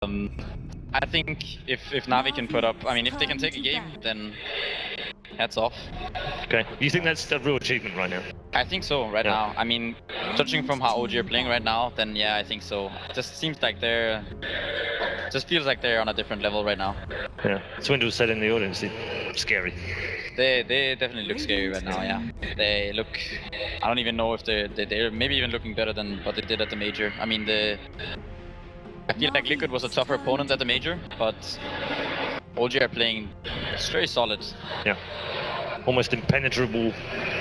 I think if Na'Vi can put up, I mean, if they can take a game, then hats off. Okay, you think that's a real achievement right now? I think so right now. I mean, judging from how OG are playing right now, then yeah, I think so. It just seems like just feels like they're on a different level right now. Yeah, Swindle said in the audience, it's scary. They definitely look scary right now, yeah. They look, I don't even know if they're maybe even looking better than what they did at the major. I mean, I feel like Liquid was a tougher opponent at the major, but OG are playing, it's very solid. Yeah, almost impenetrable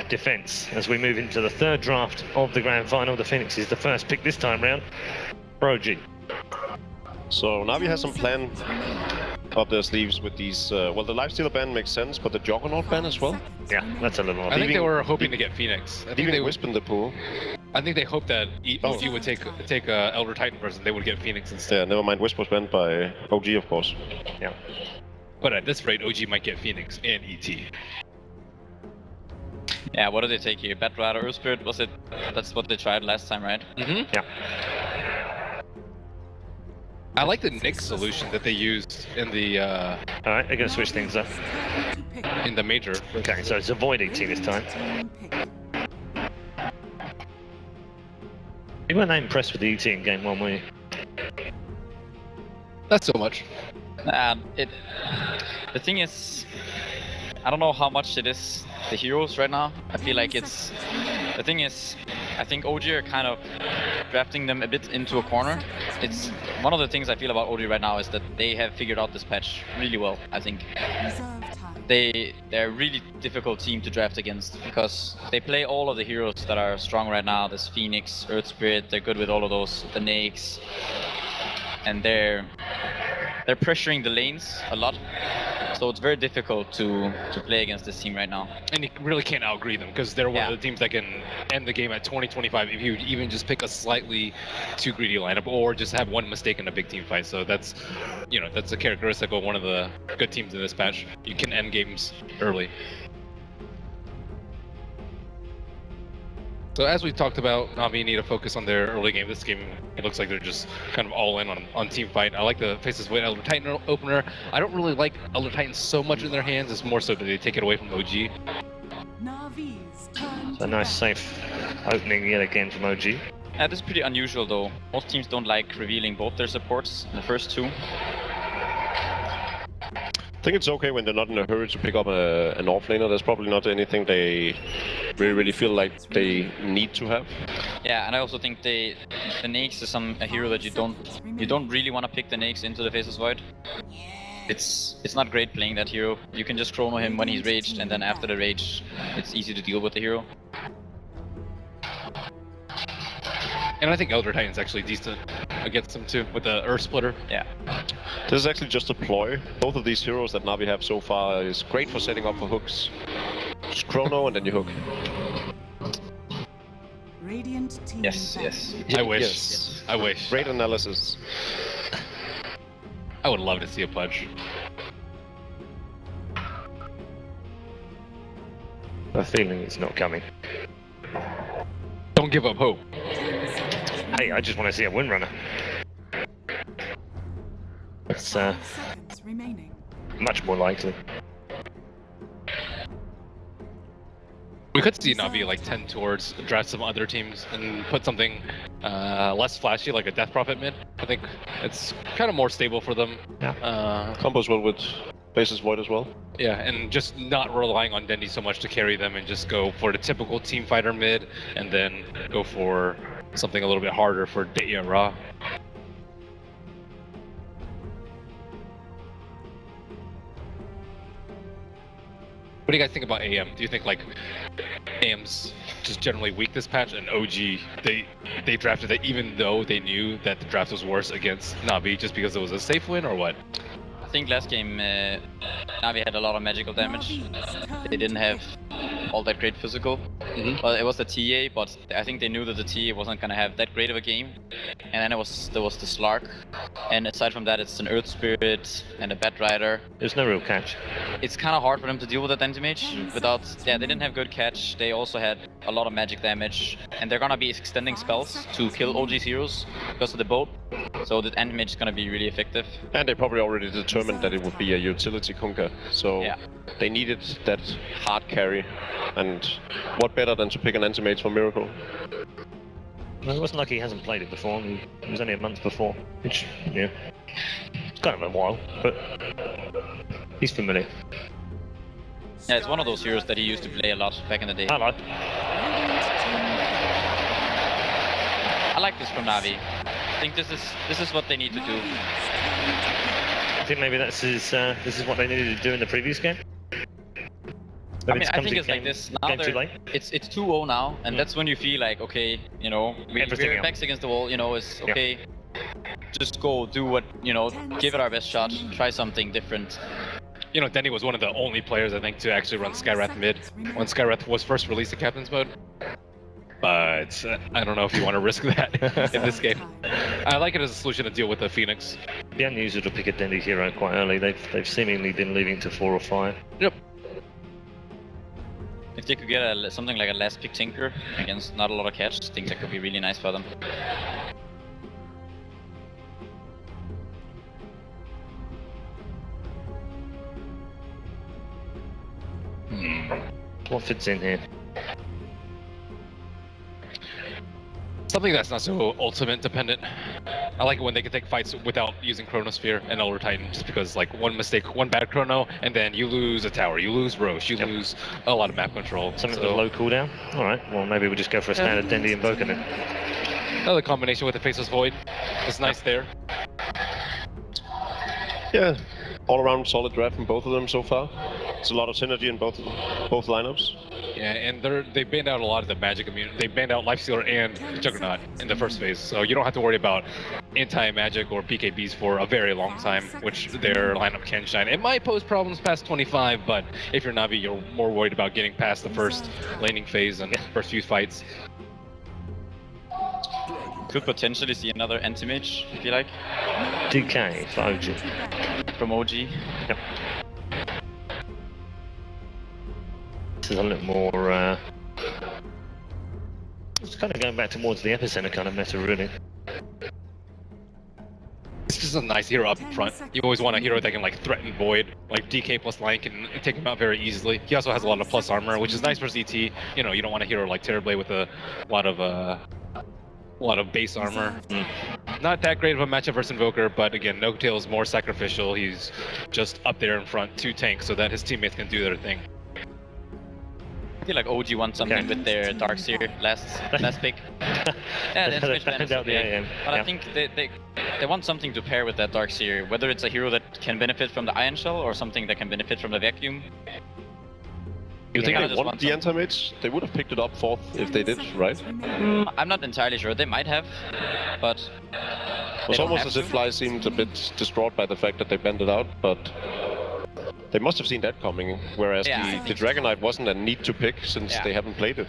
defense as we move into the third draft of the grand final. The Phoenix is the first pick this time round for OG. So Na'Vi has some plan up their sleeves with these, well, the Lifestealer ban makes sense, but the Juggernaut ban as well? Yeah, that's a little odd. I think they were hoping to get Phoenix. I think they Wisp in the pool. I think they hoped that OG would take Elder Titan versus they would get Phoenix instead. Yeah, never mind, Wisp was banned by OG, of course. Yeah. But at this rate, OG might get Phoenix and ET. Yeah, what did they take here? Batrider, Earth Spirit, was it? That's what they tried last time, right? Mm-hmm. Yeah. I like the Nyx solution that they used in the Alright, they're gonna switch things up. In the major. Okay, so it's avoid ET this time. You weren't that impressed with the ET in game 1, were you? Not so much. The thing is, I don't know how much it is the heroes right now. I feel like it's, the thing is, I think OG are kind of drafting them a bit into a corner. It's one of the things I feel about OG right now is that they have figured out this patch really well. I think they're a really difficult team to draft against because they play all of the heroes that are strong right now. There's Phoenix, Earth Spirit, they're good with all of those, the Nakes, and they're pressuring the lanes a lot. So it's very difficult to play against this team right now. And you really can't outgreed them because they're one of the teams that can end the game at 20-25 if you even just pick a slightly too greedy lineup or just have one mistake in a big team fight. So that's, you know, that's a characteristic of one of the good teams in this patch. You can end games early. So as we talked about, Na'Vi need to focus on their early game. This game, it looks like they're just kind of all in on team fight. I like the Faces with Elder Titan opener. I don't really like Elder Titan so much in their hands. It's more so that they take it away from OG. So a nice safe opening yet again from OG. This is pretty unusual though. Most teams don't like revealing both their supports in the first two. I think it's okay when they're not in a hurry to pick up an offlaner. There's probably not anything they really feel like they need to have. Yeah, and I also think the Nakes is a hero that you don't really want to pick the Nakes into the Faceless Void. It's not great playing that hero. You can just chrono him when he's raged, and then after the rage, it's easy to deal with the hero. And I think Elder Titan's actually decent against them too, with the Earth Splitter. Yeah. This is actually just a ploy. Both of these heroes that Na'Vi have so far is great for setting up for hooks. Just chrono and then you hook. Yes, yes. I wish. Yes. I wish. Great analysis. I would love to see a pudge. I have a feeling it's not coming. Don't give up hope. Hey, I just want to see a Windrunner. That's much more likely. We could see Na'Vi like 10 towards draft some other teams and put something less flashy like a Death Prophet mid. I think it's kind of more stable for them. Yeah. Combos well with Faceless Void as well. Yeah, and just not relying on Dendi so much to carry them and just go for the typical team fighter mid and then go for something a little bit harder for Daya Ra. What do you guys think about AM? Do you think like AM's just generally weak this patch, and OG they drafted it even though they knew that the draft was worse against Na'Vi just because it was a safe win, or what? I think last game Na'Vi had a lot of magical damage. They didn't have all that great physical. Well, it was the TA, but I think they knew that the TA wasn't gonna have that great of a game. And then there was the Slark, and aside from that, it's an Earth Spirit and a Batrider. There's no real catch. It's kind of hard for them to deal with that Anti-Mage without. Yeah, they didn't have good catch. They also had a lot of magic damage, and they're gonna be extending spells to kill OG's heroes because of the boat. So the end mage is gonna be really effective. And they probably already determined that it would be a utility Kunkka, so Yeah. they needed that hard carry. And what better than to pick an anti-mage for Miracle? Well, it wasn't like he hasn't played it before. It was only a month before, which, yeah, it's kind of a while, but he's familiar. Yeah, it's one of those heroes that he used to play a lot back in the day. Hello. I like this from Navi. I think this is what they need to do. I think maybe this is what they needed to do in the previous game. I mean, I think it's like this. Now too late. It's 2-0 now, and that's when you feel like, okay, you know, we're backs against the wall, you know, it's okay. Just go do what, you know, give it our best shot, try something different. You know, Denny was one of the only players, I think, to actually run Skywrath mid when Skywrath was first released in Captain's Mode. But I don't know if you want to risk that in this game. I like it as a solution to deal with the Phoenix. It'd be unusual to pick a Dendy hero quite early. They've seemingly been leaving to 4 or 5. Yep. If they could get something like a last pick Tinker against not a lot of catch, I think that could be really nice for them. What fits in here? Something that's not so ultimate dependent. I like it when they can take fights without using Chronosphere and Elder Titan, just because like one mistake, one bad Chrono, and then you lose a tower, you lose Roche, you lose a lot of map control. Something with low cooldown? Alright, well maybe we'll just go for a standard Dendy Invoker then. Another combination with the Faceless Void. It's nice there. Yeah, all around solid draft from both of them so far. It's a lot of synergy in both lineups. Yeah, and they banned out a lot of the magic immunity. They banned out Lifestealer and Juggernaut in the first phase, so you don't have to worry about anti-magic or PKBs for a very long time, which their lineup can shine. It might pose problems past 25, but if you're Navi, you're more worried about getting past the first laning phase and first few fights. Could potentially see another anti-mage, if you like. DK for OG. From OG. Yep. This is a little more, it's kind of going back towards the Epicenter kind of meta, really. It's just a nice hero up in front. You always want a hero that can like threaten Void. Like DK plus Lion can take him out very easily. He also has a lot of plus armor, which is nice for CT. You know, you don't want a hero like Terrorblade with a lot of base armor. Not that great of a matchup versus Invoker, but again, No-Tail is more sacrificial. He's just up there in front to tank so that his teammates can do their thing. I feel like OG wants something with their Darkseer last pick. Yeah, the switch ban is okay. But I think they want something to pair with that Darkseer, whether it's a hero that can benefit from the Iron Shell or something that can benefit from the Vacuum. You think they want the anti-mage? They would have picked it up 4th if they did, right? I'm not entirely sure. They might have, but It was almost as if Fly seemed a bit distraught by the fact that they banned it out, but they must have seen that coming, whereas the Dragon Knight wasn't a need to pick since they haven't played it.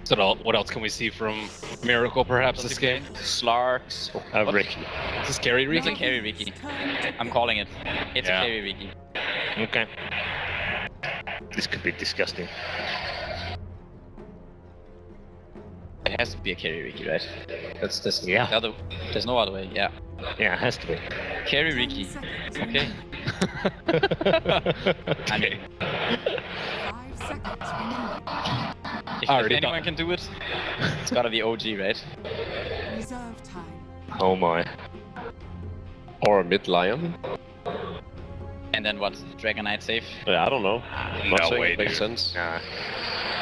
So what else can we see from Miracle perhaps this game? Slarks. Ricky. Is this Carry Riki? It's a Carry Riki. I'm calling it. It's a Carry Riki. Okay. This could be disgusting. It has to be a Carry Riki, right? That's yeah. There's no other way. Yeah. Yeah, it has to be. Carry Riki. Okay. I mean, if anyone can do it, it's gotta be OG, right? Oh my. Or a mid-lion. And then what? Dragon Knight safe? Yeah, I don't know. No way, it makes sense. Nah.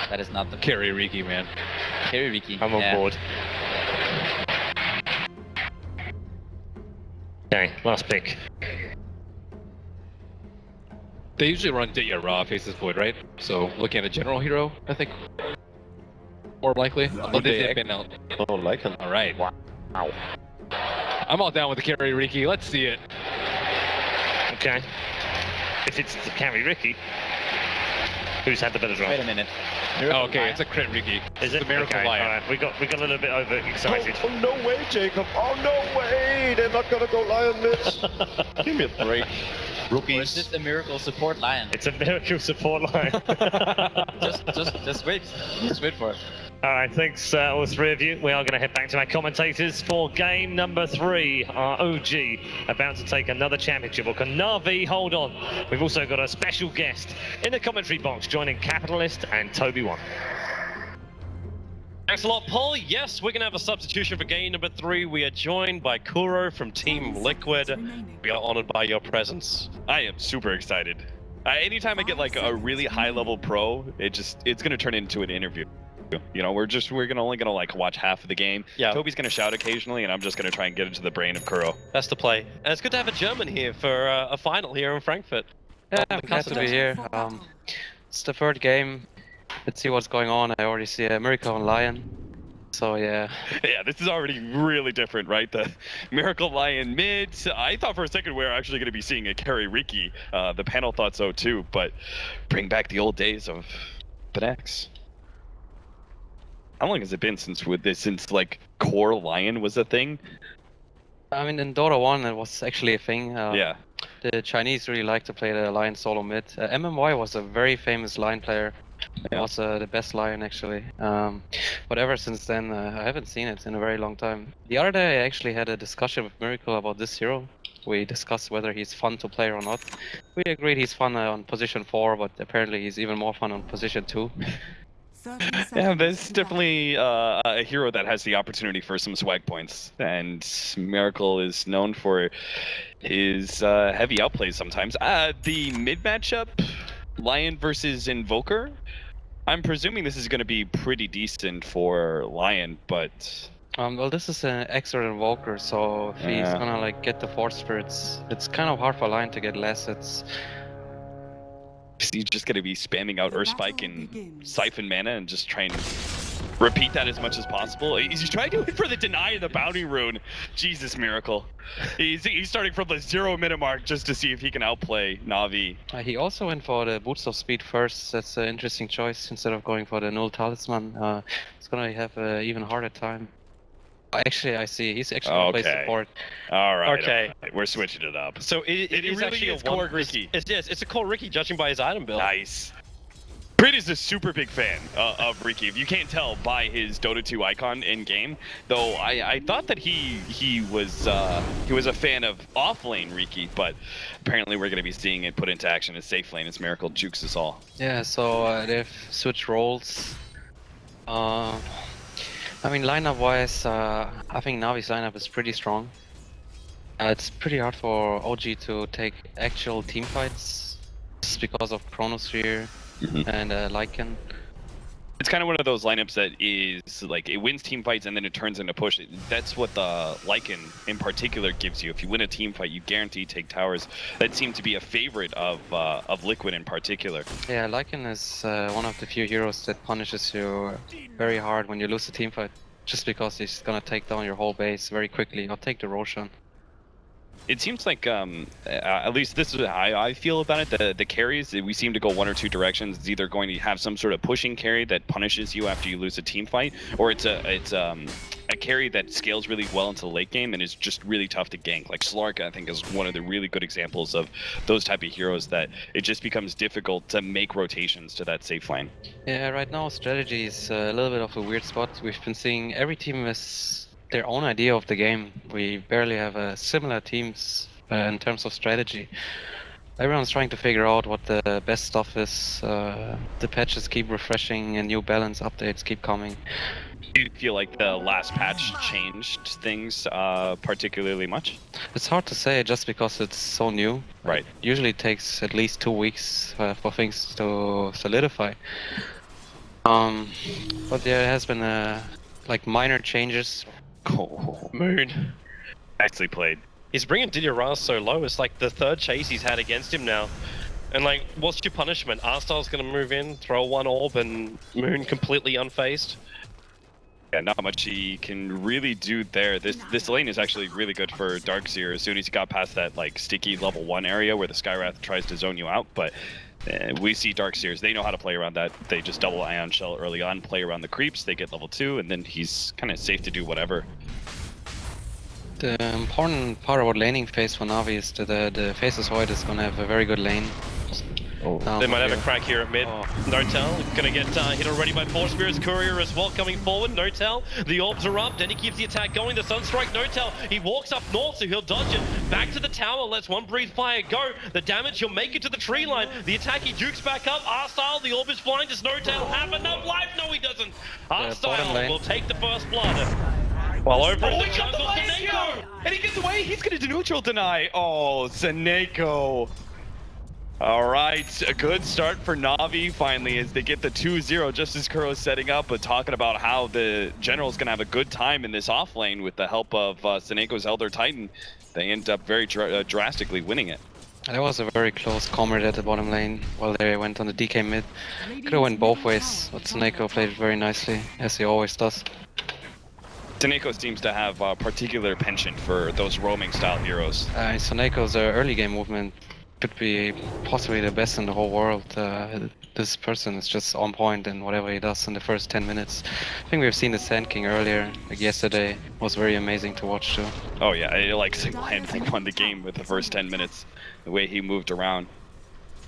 That is not the Carry Riki, man. Carry Riki. I'm on board. Okay, last pick. They usually run Ditya Ra, Faceless Void, right? So looking at a general hero, I think more likely. Although they been out. I don't like him. All right. Wow. I'm all down with the Carry Riki. Let's see it. Okay. If it's the Carry Riki, who's had the better draft? Wait a minute. Oh, okay, it's a crit Riki. Is it? The Miracle Okay, Lion. alright. We got a little bit overexcited. Oh, no way, Jacob. Oh, no way. They're not gonna go Lion mid. Give me a break. Or is this a miracle support line? It's a miracle support line. just wait. Just wait for it. Alright, thanks all three of you. We are going to head back to our commentators for game number 3. Our OG about to take another championship. Or can Na'Vi hold on? We've also got a special guest in the commentary box joining Capitalist and Toby1. Thanks a lot, Paul. Yes, we're going to have a substitution for game number 3. We are joined by Kuro from Team Liquid. We are honored by your presence. I am super excited. Anytime I get like a really high level pro, it's going to turn into an interview. You know, we're only gonna like watch half of the game. Yeah. Toby's gonna shout occasionally, and I'm just gonna try and get into the brain of Kuro. That's the play. And it's good to have a German here for a final here in Frankfurt. Yeah, I'm glad to be here. It's the third game. Let's see what's going on. I already see a Miracle and Lion. So yeah. Yeah, this is already really different, right? The Miracle Lion mid. I thought for a second we were actually going to be seeing a carry Riki. The panel thought so too, but bring back the old days of Benex. How long has it been since like core Lion was a thing? I mean, in Dota 1 it was actually a thing. Yeah. The Chinese really like to play the Lion solo mid. MMY was a very famous Lion player. Yeah. Was the best Lion actually. But ever since then, I haven't seen it in a very long time. The other day I actually had a discussion with Miracle about this hero. We discussed whether he's fun to play or not. We agreed he's fun on position 4, but apparently he's even more fun on position 2. Yeah, there's definitely a hero that has the opportunity for some swag points, and Miracle is known for his heavy outplays sometimes. The mid matchup, Lion versus Invoker, I'm presuming this is going to be pretty decent for Lion, but... well, this is an extra Invoker, so if he's gonna like get the Force Spirits, it's kind of hard for Lion to get less. He's just going to be spamming out Earth Spike and Siphon Mana and just try and repeat that as much as possible. He's trying to wait for the deny of the bounty rune. Jesus, Miracle. He's starting from the 0-minute mark just to see if he can outplay Na'Vi. He also went for the Boots of Speed first. That's an interesting choice instead of going for the Null Talisman. He's gonna have an even harder time. Actually, I see. He's actually gonna play support. All right. Okay. We're switching it up. So it is really actually is a core Riki. It's a core Riki judging by his item build. Nice. Crit is a super big fan of Riki. If you can't tell by his Dota 2 icon in game, though I thought that he was a fan of offlane Riki, but apparently we're going to be seeing it put into action as safe lane as Miracle jukes us all. Yeah. So they've switched roles. I mean, lineup-wise, I think Navi's lineup is pretty strong. It's pretty hard for OG to take actual team fights just because of Chronosphere and Lycan. It's kind of one of those lineups that is like it wins team fights and then it turns into push. That's what the Lycan in particular gives you. If you win a team fight, you guarantee take towers. That seemed to be a favorite of Liquid in particular. Yeah, Lycan is one of the few heroes that punishes you very hard when you lose a team fight, just because he's gonna take down your whole base very quickly or take the Roshan. It seems like, at least this is how I feel about it, the carries, we seem to go one or two directions. It's either going to have some sort of pushing carry that punishes you after you lose a team fight, or it's a carry that scales really well into the late game and is just really tough to gank. Like Slark, I think, is one of the really good examples of those type of heroes that it just becomes difficult to make rotations to that safe lane. Yeah, right now strategy is a little bit of a weird spot. We've been seeing every team is their own idea of the game. We barely have similar teams in terms of strategy. Everyone's trying to figure out what the best stuff is. The patches keep refreshing and new balance updates keep coming. Do you feel like the last patch changed things particularly much? It's hard to say just because it's so new. Right. It usually takes at least 2 weeks for things to solidify. But there has been like minor changes. Oh, Moon. nicely played. He's bringing Didier so low. It's like the third chase he's had against him now. And like, what's your punishment? Arstyle's gonna move in, throw one orb, and Moon completely unfazed. Yeah, not much he can really do there. This lane is actually really good for Darkseer as soon as he got past that like sticky level 1 area where the Skywrath tries to zone you out, but we see Darkseers, they know how to play around that. They just double Ion Shell early on, play around the creeps, they get level 2, and then he's kind of safe to do whatever. The important part about laning phase for Na'Vi is that the Faceless Void is gonna have a very good lane. They might have a crack here at mid. Notel gonna get hit already by Force Spirit's Courier as well coming forward. Notel, the orbs are up. Then he keeps the attack going. The Sunstrike, Notel, he walks up north so he'll dodge it. Back to the tower, lets one breathe fire go. The damage, he'll make it to the tree line. The attack, he dukes back up. R-Style, the orb is flying. Does Notel have enough life? No, he doesn't. R-Style will take the first blood. While over in the jungle, Seneko! And he gets away. He's gonna neutral deny. Oh, Seneko. All right, a good start for Na'Vi finally as they get the 2-0 just as Kuro's setting up, but talking about how the General's going to have a good time in this off lane with the help of Seneko's Elder Titan. They end up very drastically winning it. That was a very close combat at the bottom lane while they went on the DK mid. Could have went both ways, but Seneko played it very nicely, as he always does. Seneko seems to have a particular penchant for those roaming style heroes. Seneko's early game movement could be possibly the best in the whole world. This person is just on point in whatever he does in the first 10 minutes. I think we've seen the Sand King earlier, like yesterday. It was very amazing to watch too. Oh yeah, I like single-handedly won the game with the first 10 minutes, the way he moved around.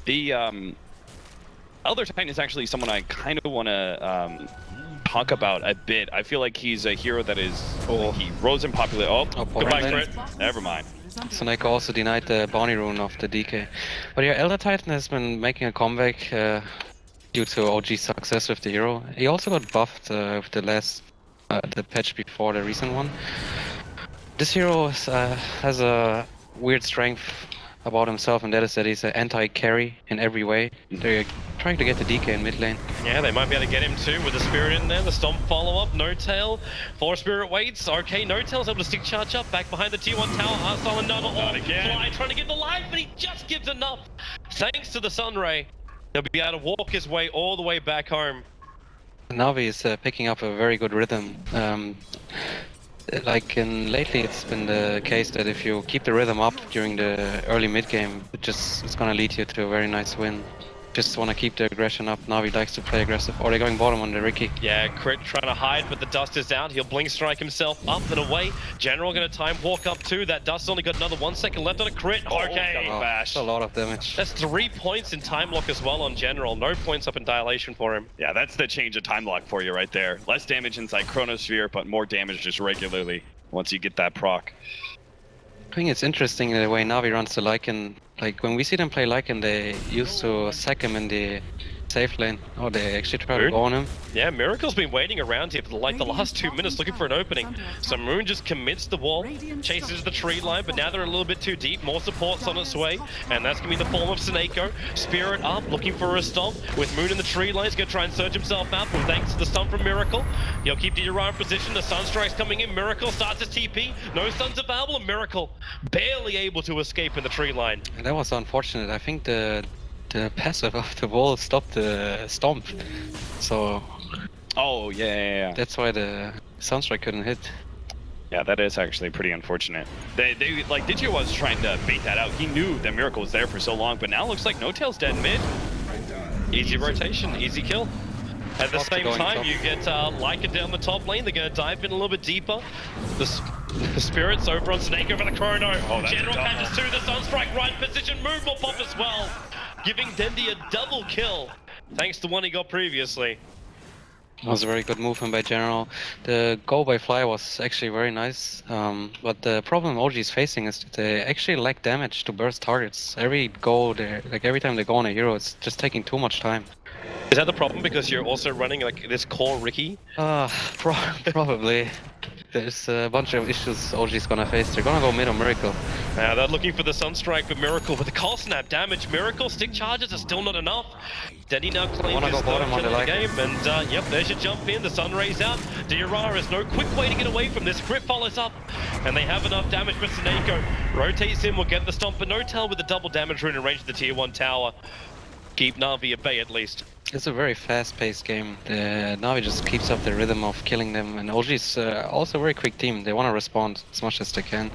The Elder Titan is actually someone I kind of want to talk about a bit. I feel like he's a hero that is, he rose in popularity. Oh, goodbye, Crit. Never mind. Seneko also denied the bounty rune of the DK. But yeah, Elder Titan has been making a comeback due to OG's success with the hero. He also got buffed with the last, the patch before the recent one. This hero has a weird strength about himself, and that is that he's an anti-carry in every way. They're trying to get the DK in mid lane. Yeah, they might be able to get him too with the Spirit in there. The Stomp follow-up, No-Tail. Force Spirit waits. Okay, No-Tail's able to stick charge up back behind the T1 tower. Arsenal another orb. Fly trying to get the life, but he just gives enough. Thanks to the Sunray, he'll be able to walk his way all the way back home. Na'Vi is picking up a very good rhythm. Lately it's been the case that if you keep the rhythm up during the early mid game, it's gonna lead you to a very nice win. Just want to keep the aggression up. Na'Vi likes to play aggressive. Or they're going bottom on the Ricky. Yeah, Crit trying to hide, but the dust is out. He'll blink strike himself up and away. General gonna time walk up too. That dust only got another 1 second left on a Crit. Okay, that's a lot of damage. That's 3 points in time lock as well on General. No points up in dilation for him. Yeah, that's the change of time lock for you right there. Less damage inside Chronosphere, but more damage just regularly once you get that proc. I think it's interesting the way Na'Vi runs the Lycan. Like when we see them play Lycan, they used to sack him in the safe lane. Oh, they actually try to go on him. Yeah, Miracle's been waiting around here for like the last 2 minutes looking for an opening. So Moon just commits the wall, chases the tree line, but now they're a little bit too deep. More support's on its way, and that's gonna be the form of Seneko. Spirit up, looking for a stomp. With Moon in the tree line, he's gonna try and surge himself out, but thanks to the stun from Miracle, he'll keep the Uriah in position. The Sunstrike's coming in. Miracle starts his TP. No stuns available, and Miracle barely able to escape in the tree line. And that was unfortunate. I think the passive of the wall stopped the stomp, so oh yeah. That's why the Sunstrike couldn't hit. Yeah, that is actually pretty unfortunate. They like Digio was trying to bait that out. He knew that Miracle was there for so long, but now it looks like No-Tail's dead mid. Easy rotation, easy kill. At the same time, you get Lycan down the top lane. They're going to dive in a little bit deeper. The Spirit's over on Snake over the Chrono. General catches two. The Sunstrike right position. Move will pop as well. Giving Dendi a double kill. Thanks to one he got previously. That was a very good movement by General. The go by Fly was actually very nice. But the problem OG is facing is that they actually lack damage to burst targets. Every time they go on a hero, it's just taking too much time. Is that the problem because you're also running like this core Ricky? Probably. There's a bunch of issues OG's gonna face. They're gonna go mid on Miracle. Now they're looking for the Sunstrike with Miracle, but the Cold Snap damage. Miracle stick charges are still not enough. Denny now claims his third kill in the game, and yep, there's your jump in. The Sun Rays out. Diarra has no quick way to get away from this. Crit follows up, and they have enough damage. But Seneko rotates in, will get the stomp, but No-Tail with the double damage rune in range of the tier 1 tower. Keep Na'Vi at bay at least. It's a very fast-paced game. Na'Vi just keeps up the rhythm of killing them, and OG's also a very quick team. They want to respond as much as they can.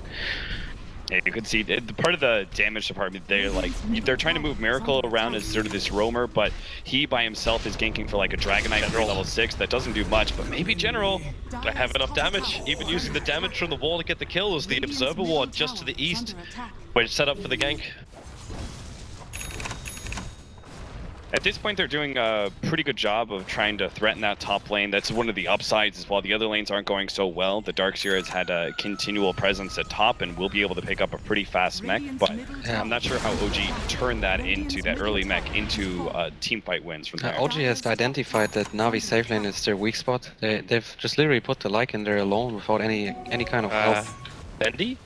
Yeah, you could see the part of the damage department. They're trying to move Miracle around as sort of this roamer, but he by himself is ganking for like a Dragonite for level 6. That doesn't do much, but maybe General. They have enough damage, even using the damage from the wall to get the kill. As the Observer Ward just to the east, where it's set up for the gank. At this point, they're doing a pretty good job of trying to threaten that top lane. That's one of the upsides, is while the other lanes aren't going so well, the Darkseer has had a continual presence at top and will be able to pick up a pretty fast mech, but I'm not sure how OG turned that early mech into teamfight wins from there. OG has identified that Navi safe lane is their weak spot. They've just literally put the Lycan in there alone without any kind of help. Bendy?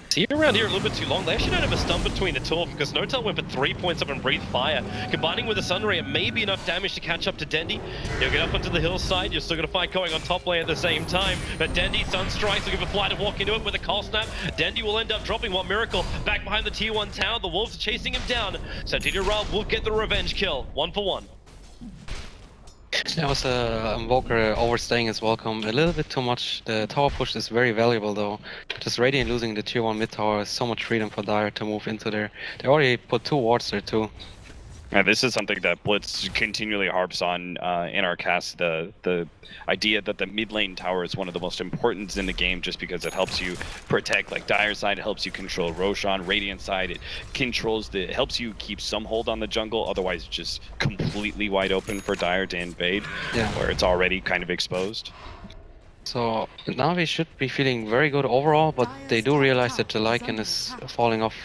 See around here a little bit too long. They actually don't have a stun between the two of them because Notel went for 3 points up and breathed fire. Combining with the Sunray, it may be enough damage to catch up to Dendy. You'll get up onto the hillside. You're still going to fight going on top lane at the same time. But Dendy, Sunstrike's looking for Fly to walk into it with a call snap. Dendy will end up dropping one Miracle back behind the tier 1 tower. The Wolves are chasing him down. So Didier will get the revenge kill. 1 for 1. That was Invoker overstaying his welcome a little bit too much. The tower push is very valuable though. Just Radiant losing the tier 1 mid tower is so much freedom for Dire to move into there. They already put 2 wards there too. Yeah, this is something that Blitz continually harps on in our cast, the idea that the mid lane tower is one of the most important in the game just because it helps you protect, like Dire side, it helps you control Roshan, Radiant side, it helps you keep some hold on the jungle, otherwise it's just completely wide open for Dire to invade, where it's already kind of exposed. So Navi should be feeling very good overall, but they do realize that the Lycan is falling off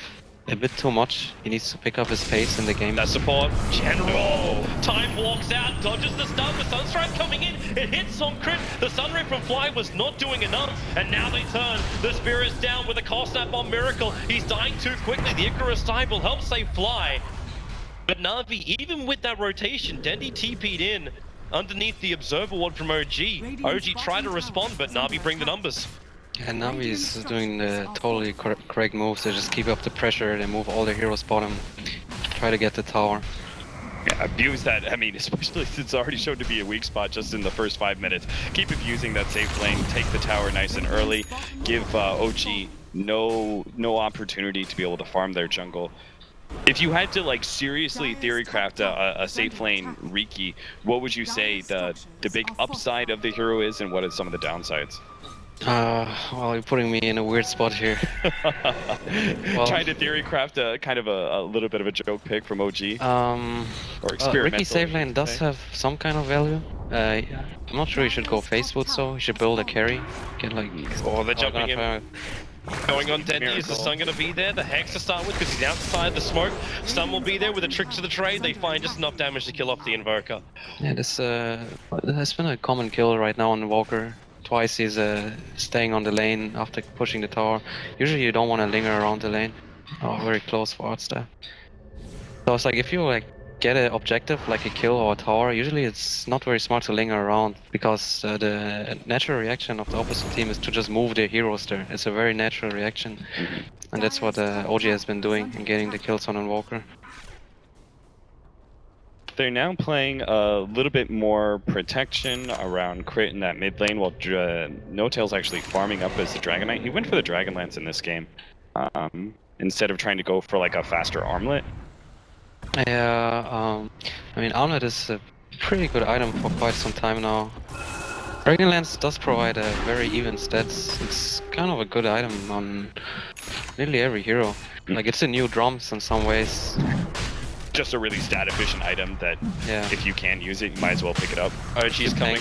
a bit too much. He needs to pick up his pace in the game. That support. General! Time walks out, dodges the stun, the Sunstrike coming in, it hits on crit. The Sunray from Fly was not doing enough, and now they turn. The Spirit's down with a call snap on Miracle. He's dying too quickly. The Icarus dive will help save Fly. But Navi, even with that rotation, Dendy TP'd in underneath the Observer Ward from OG. OG tried to respond, but Navi bring the numbers. And Navi is doing the totally correct moves. They just keep up the pressure, they move all their heroes bottom, try to get the tower. Yeah, abuse that, I mean, especially since it's already shown to be a weak spot just in the first 5 minutes. Keep abusing that safe lane, take the tower nice and early, give OG no opportunity to be able to farm their jungle. If you had to like seriously theory craft a safe lane Riki, what would you say the big upside of the hero is and what are some of the downsides? Well, you're putting me in a weird spot here. Trying to theory craft a kind of a little bit of a joke pick from OG. Or experimental. Riki safe lane does have some kind of value. I'm not sure you should go face boot, so you should build a carry. Get like. Oh, they're jumping in. Going on Dendy, is the stun going to be there? The Hex to start with because he's outside the smoke. Stun will be there with a trick to the trade. They find just enough damage to kill off the Invoker. Yeah, this has been a common kill right now on Invoker. Twice he's staying on the lane after pushing the tower. Usually you don't want to linger around the lane. Oh, very close wards there. So it's like if you like get an objective like a kill or a tower, usually it's not very smart to linger around because the natural reaction of the opposite team is to just move their heroes there. It's a very natural reaction, and that's what OG has been doing and getting the kills on Invoker. They're now playing a little bit more protection around crit in that mid lane while No-Tail's actually farming up as the Dragonite. He went for the Dragonlance in this game instead of trying to go for like a faster armlet. Yeah, I mean armlet is a pretty good item for quite some time now. Dragonlance does provide a very even stats. It's kind of a good item on nearly every hero. Like it's a new drums in some ways. Just a really stat efficient item that if you can use it, you might as well pick it up. OG's coming.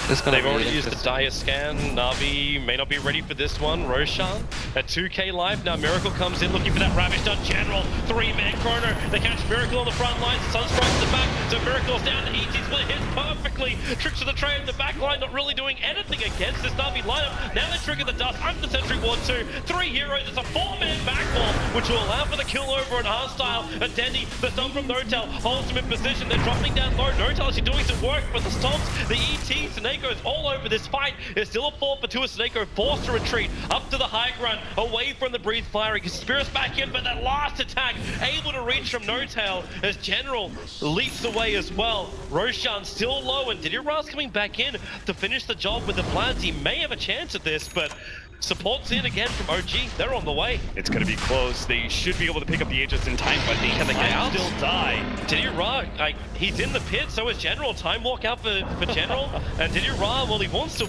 They've already used the Dire Scan. Navi may not be ready for this one. Roshan at 2k life. Now Miracle comes in looking for that Ravish done. General, 3-man corner. They catch Miracle on the front lines. Sunstrike in the back. So Miracle's down. The ET split hits perfectly. Tricks to the trade in the back line, not really doing anything against this Navi lineup. Now they trigger the dust. Under the Sentry Ward 2. 3 heroes. It's a 4-man backball, which will allow for the kill over on hardstyle. And Dendy, the stun from Notel, holds him in position. They're dropping down low. Notel actually doing some work, but the stomps, the ET, Snakeo's all over this fight. It's still a 4-for-2 as Snakeo forced to retreat up to the high ground, away from the breathe fire. He gets Spirits back in, but that last attack able to reach from No-Tail as General leaps away as well. Roshan still low, and Didier coming back in to finish the job with the plans. He may have a chance at this, but Support's in again from OG. They're on the way. It's going to be close. They should be able to pick up the Aegis in time, but Can they get out? still die. Diddy Ra, like, he's in the pit, so is General. Time walk out for General. And Diddy Ra, well, he wants to...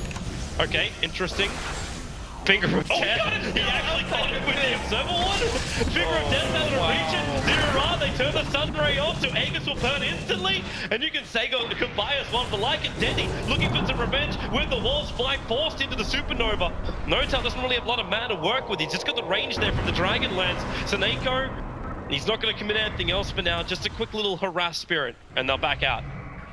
Okay, interesting. Finger of Death. He actually caught it with the Observer one. Finger of Death out of reach it. Diddy Ra, they turn the Sun Ray off, so Aegis will burn instantly. And you can say goodbye as one for like it. Denny looking for some revenge with the walls fly forced into the Supernova. Notel doesn't really have a lot of mana to work with. He's just got the range there from the Dragonlance. Seneko, he's not going to commit anything else for now. Just a quick little harass spirit, and they'll back out.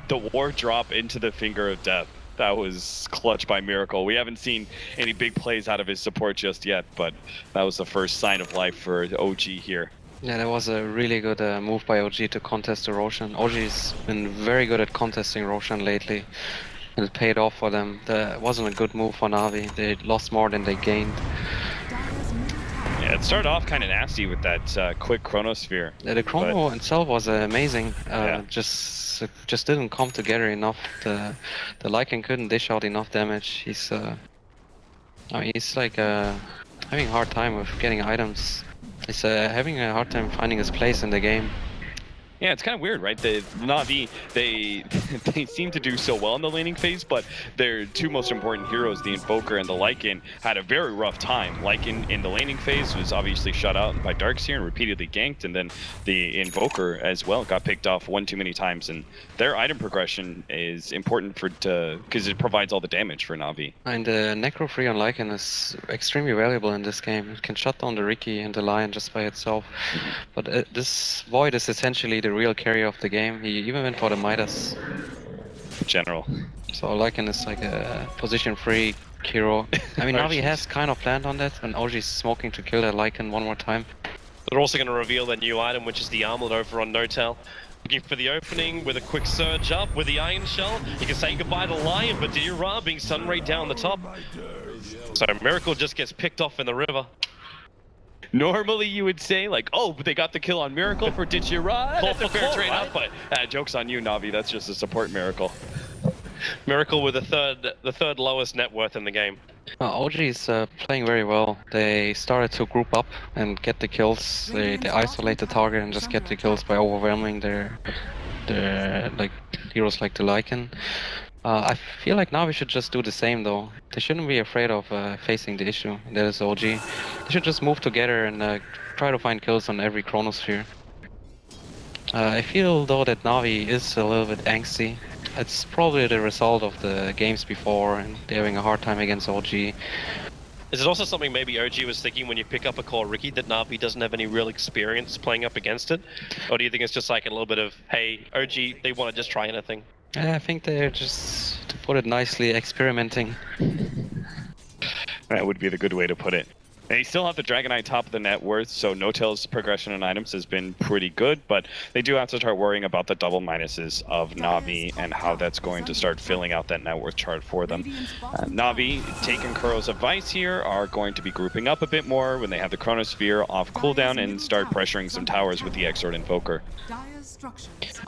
The war drop into the Finger of Death. That was clutch by Miracle. We haven't seen any big plays out of his support just yet, but that was the first sign of life for OG here. Yeah, that was a really good move by OG to contest the Roshan. OG's been very good at contesting Roshan lately, and it paid off for them. That wasn't a good move for Na'Vi. They lost more than they gained. Yeah, it started off kind of nasty with that quick Chronosphere. The Chrono itself was amazing. Yeah. Just didn't come together enough. The Lycan couldn't dish out enough damage. He's I mean, he's like having a hard time with getting items. He's having a hard time finding his place in the game. Yeah, it's kind of weird, right? The Na'Vi, they seem to do so well in the laning phase, but their two most important heroes, the Invoker and the Lycan, had a very rough time. Lycan in the laning phase was obviously shut out by Darkseer and repeatedly ganked, and then the Invoker as well got picked off one too many times, and their item progression is important because it provides all the damage for Na'Vi. And the Necro Free on Lycan is extremely valuable in this game. It can shut down the Riki and the Lion just by itself. But this Void is essentially the real carrier of the game. He even went for the Midas. General. So Lycan is like a position-free hero. I mean, Na'Vi has kind of planned on that, and OG is smoking to kill that Lycan one more time. They're also going to reveal their new item, which is the Armlet over on Notel. Looking for the opening with a quick surge up with the Iron Shell. You can say goodbye to Lion, but Diddy Ra being Sunray down the top. So Miracle just gets picked off in the river. Normally you would say like, oh, but they got the kill on Miracle for Diddy Ra. That's a fair trade up, but joke's on you, Na'Vi. That's just a support Miracle. Miracle with the third lowest net worth in the game. OG is playing very well. They started to group up and get the kills. They isolate the target and just get the kills by overwhelming their like heroes like the Lycan. I feel like now we should just do the same though. They shouldn't be afraid of facing the issue. That is OG. They should just move together and try to find kills on every Chronosphere. I feel though that Na'Vi is a little bit angsty. It's probably the result of the games before and they're having a hard time against OG. Is it also something maybe OG was thinking when you pick up a core Riki that Na'Vi doesn't have any real experience playing up against it? Or do you think it's just like a little bit of, hey, OG, they want to just try anything? I think they're just, to put it nicely, experimenting. That would be the good way to put it. They still have the Dragonite top of the net worth, so Notel's progression in items has been pretty good, but they do have to start worrying about the double minuses of Na'Vi and how that's going to start filling out that net worth chart for them. Na'Vi, taking Kuro's advice here, are going to be grouping up a bit more when they have the Chronosphere off cooldown and start pressuring some towers with the Exort Invoker.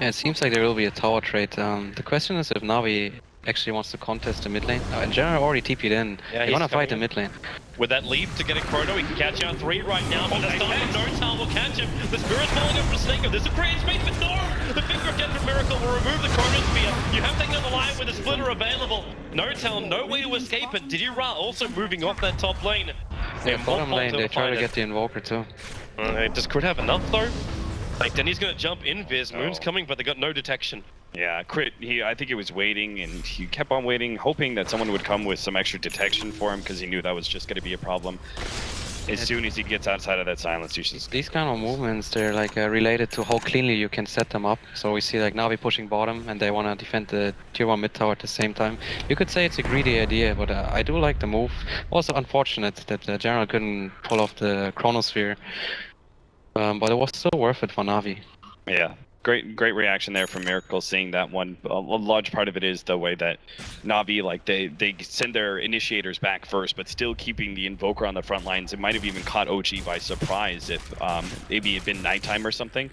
Yeah, it seems like there will be a tower trade. The question is if Na'Vi actually wants to contest the mid lane. In general, already TP'd in. Yeah, they want to fight the mid lane. With that leap to get a Chrono, he can catch out 3 right now, but this time Notal will catch him. The Spirit's falling up for Snake. There's a creative space, but no! The Finger of Death from Miracle will remove the Chronosphere. You have taken on the line with a splitter available. Notal, no way to escape it. Diddy Ra also moving off that top lane. Yeah, bottom lane, they try to get the Invoker too. Does Crit have enough though? Like, then he's gonna jump invis. Moon's coming, but they got no detection. Yeah, Crit, I think he was waiting, and he kept on waiting, hoping that someone would come with some extra detection for him, because he knew that was just going to be a problem. As soon as he gets outside of that silence, you should... These kind of movements, they're like related to how cleanly you can set them up. So we see like Na'Vi pushing bottom, and they want to defend the tier 1 mid tower at the same time. You could say it's a greedy idea, but I do like the move. Also unfortunate that the General couldn't pull off the Chronosphere, but it was still worth it for Na'Vi. Yeah. great reaction there from Miracle, seeing that one. A large part of it is the way that Na'Vi, like they send their initiators back first, but still keeping the Invoker on the front lines. It might have even caught OG by surprise if maybe it had been nighttime or something.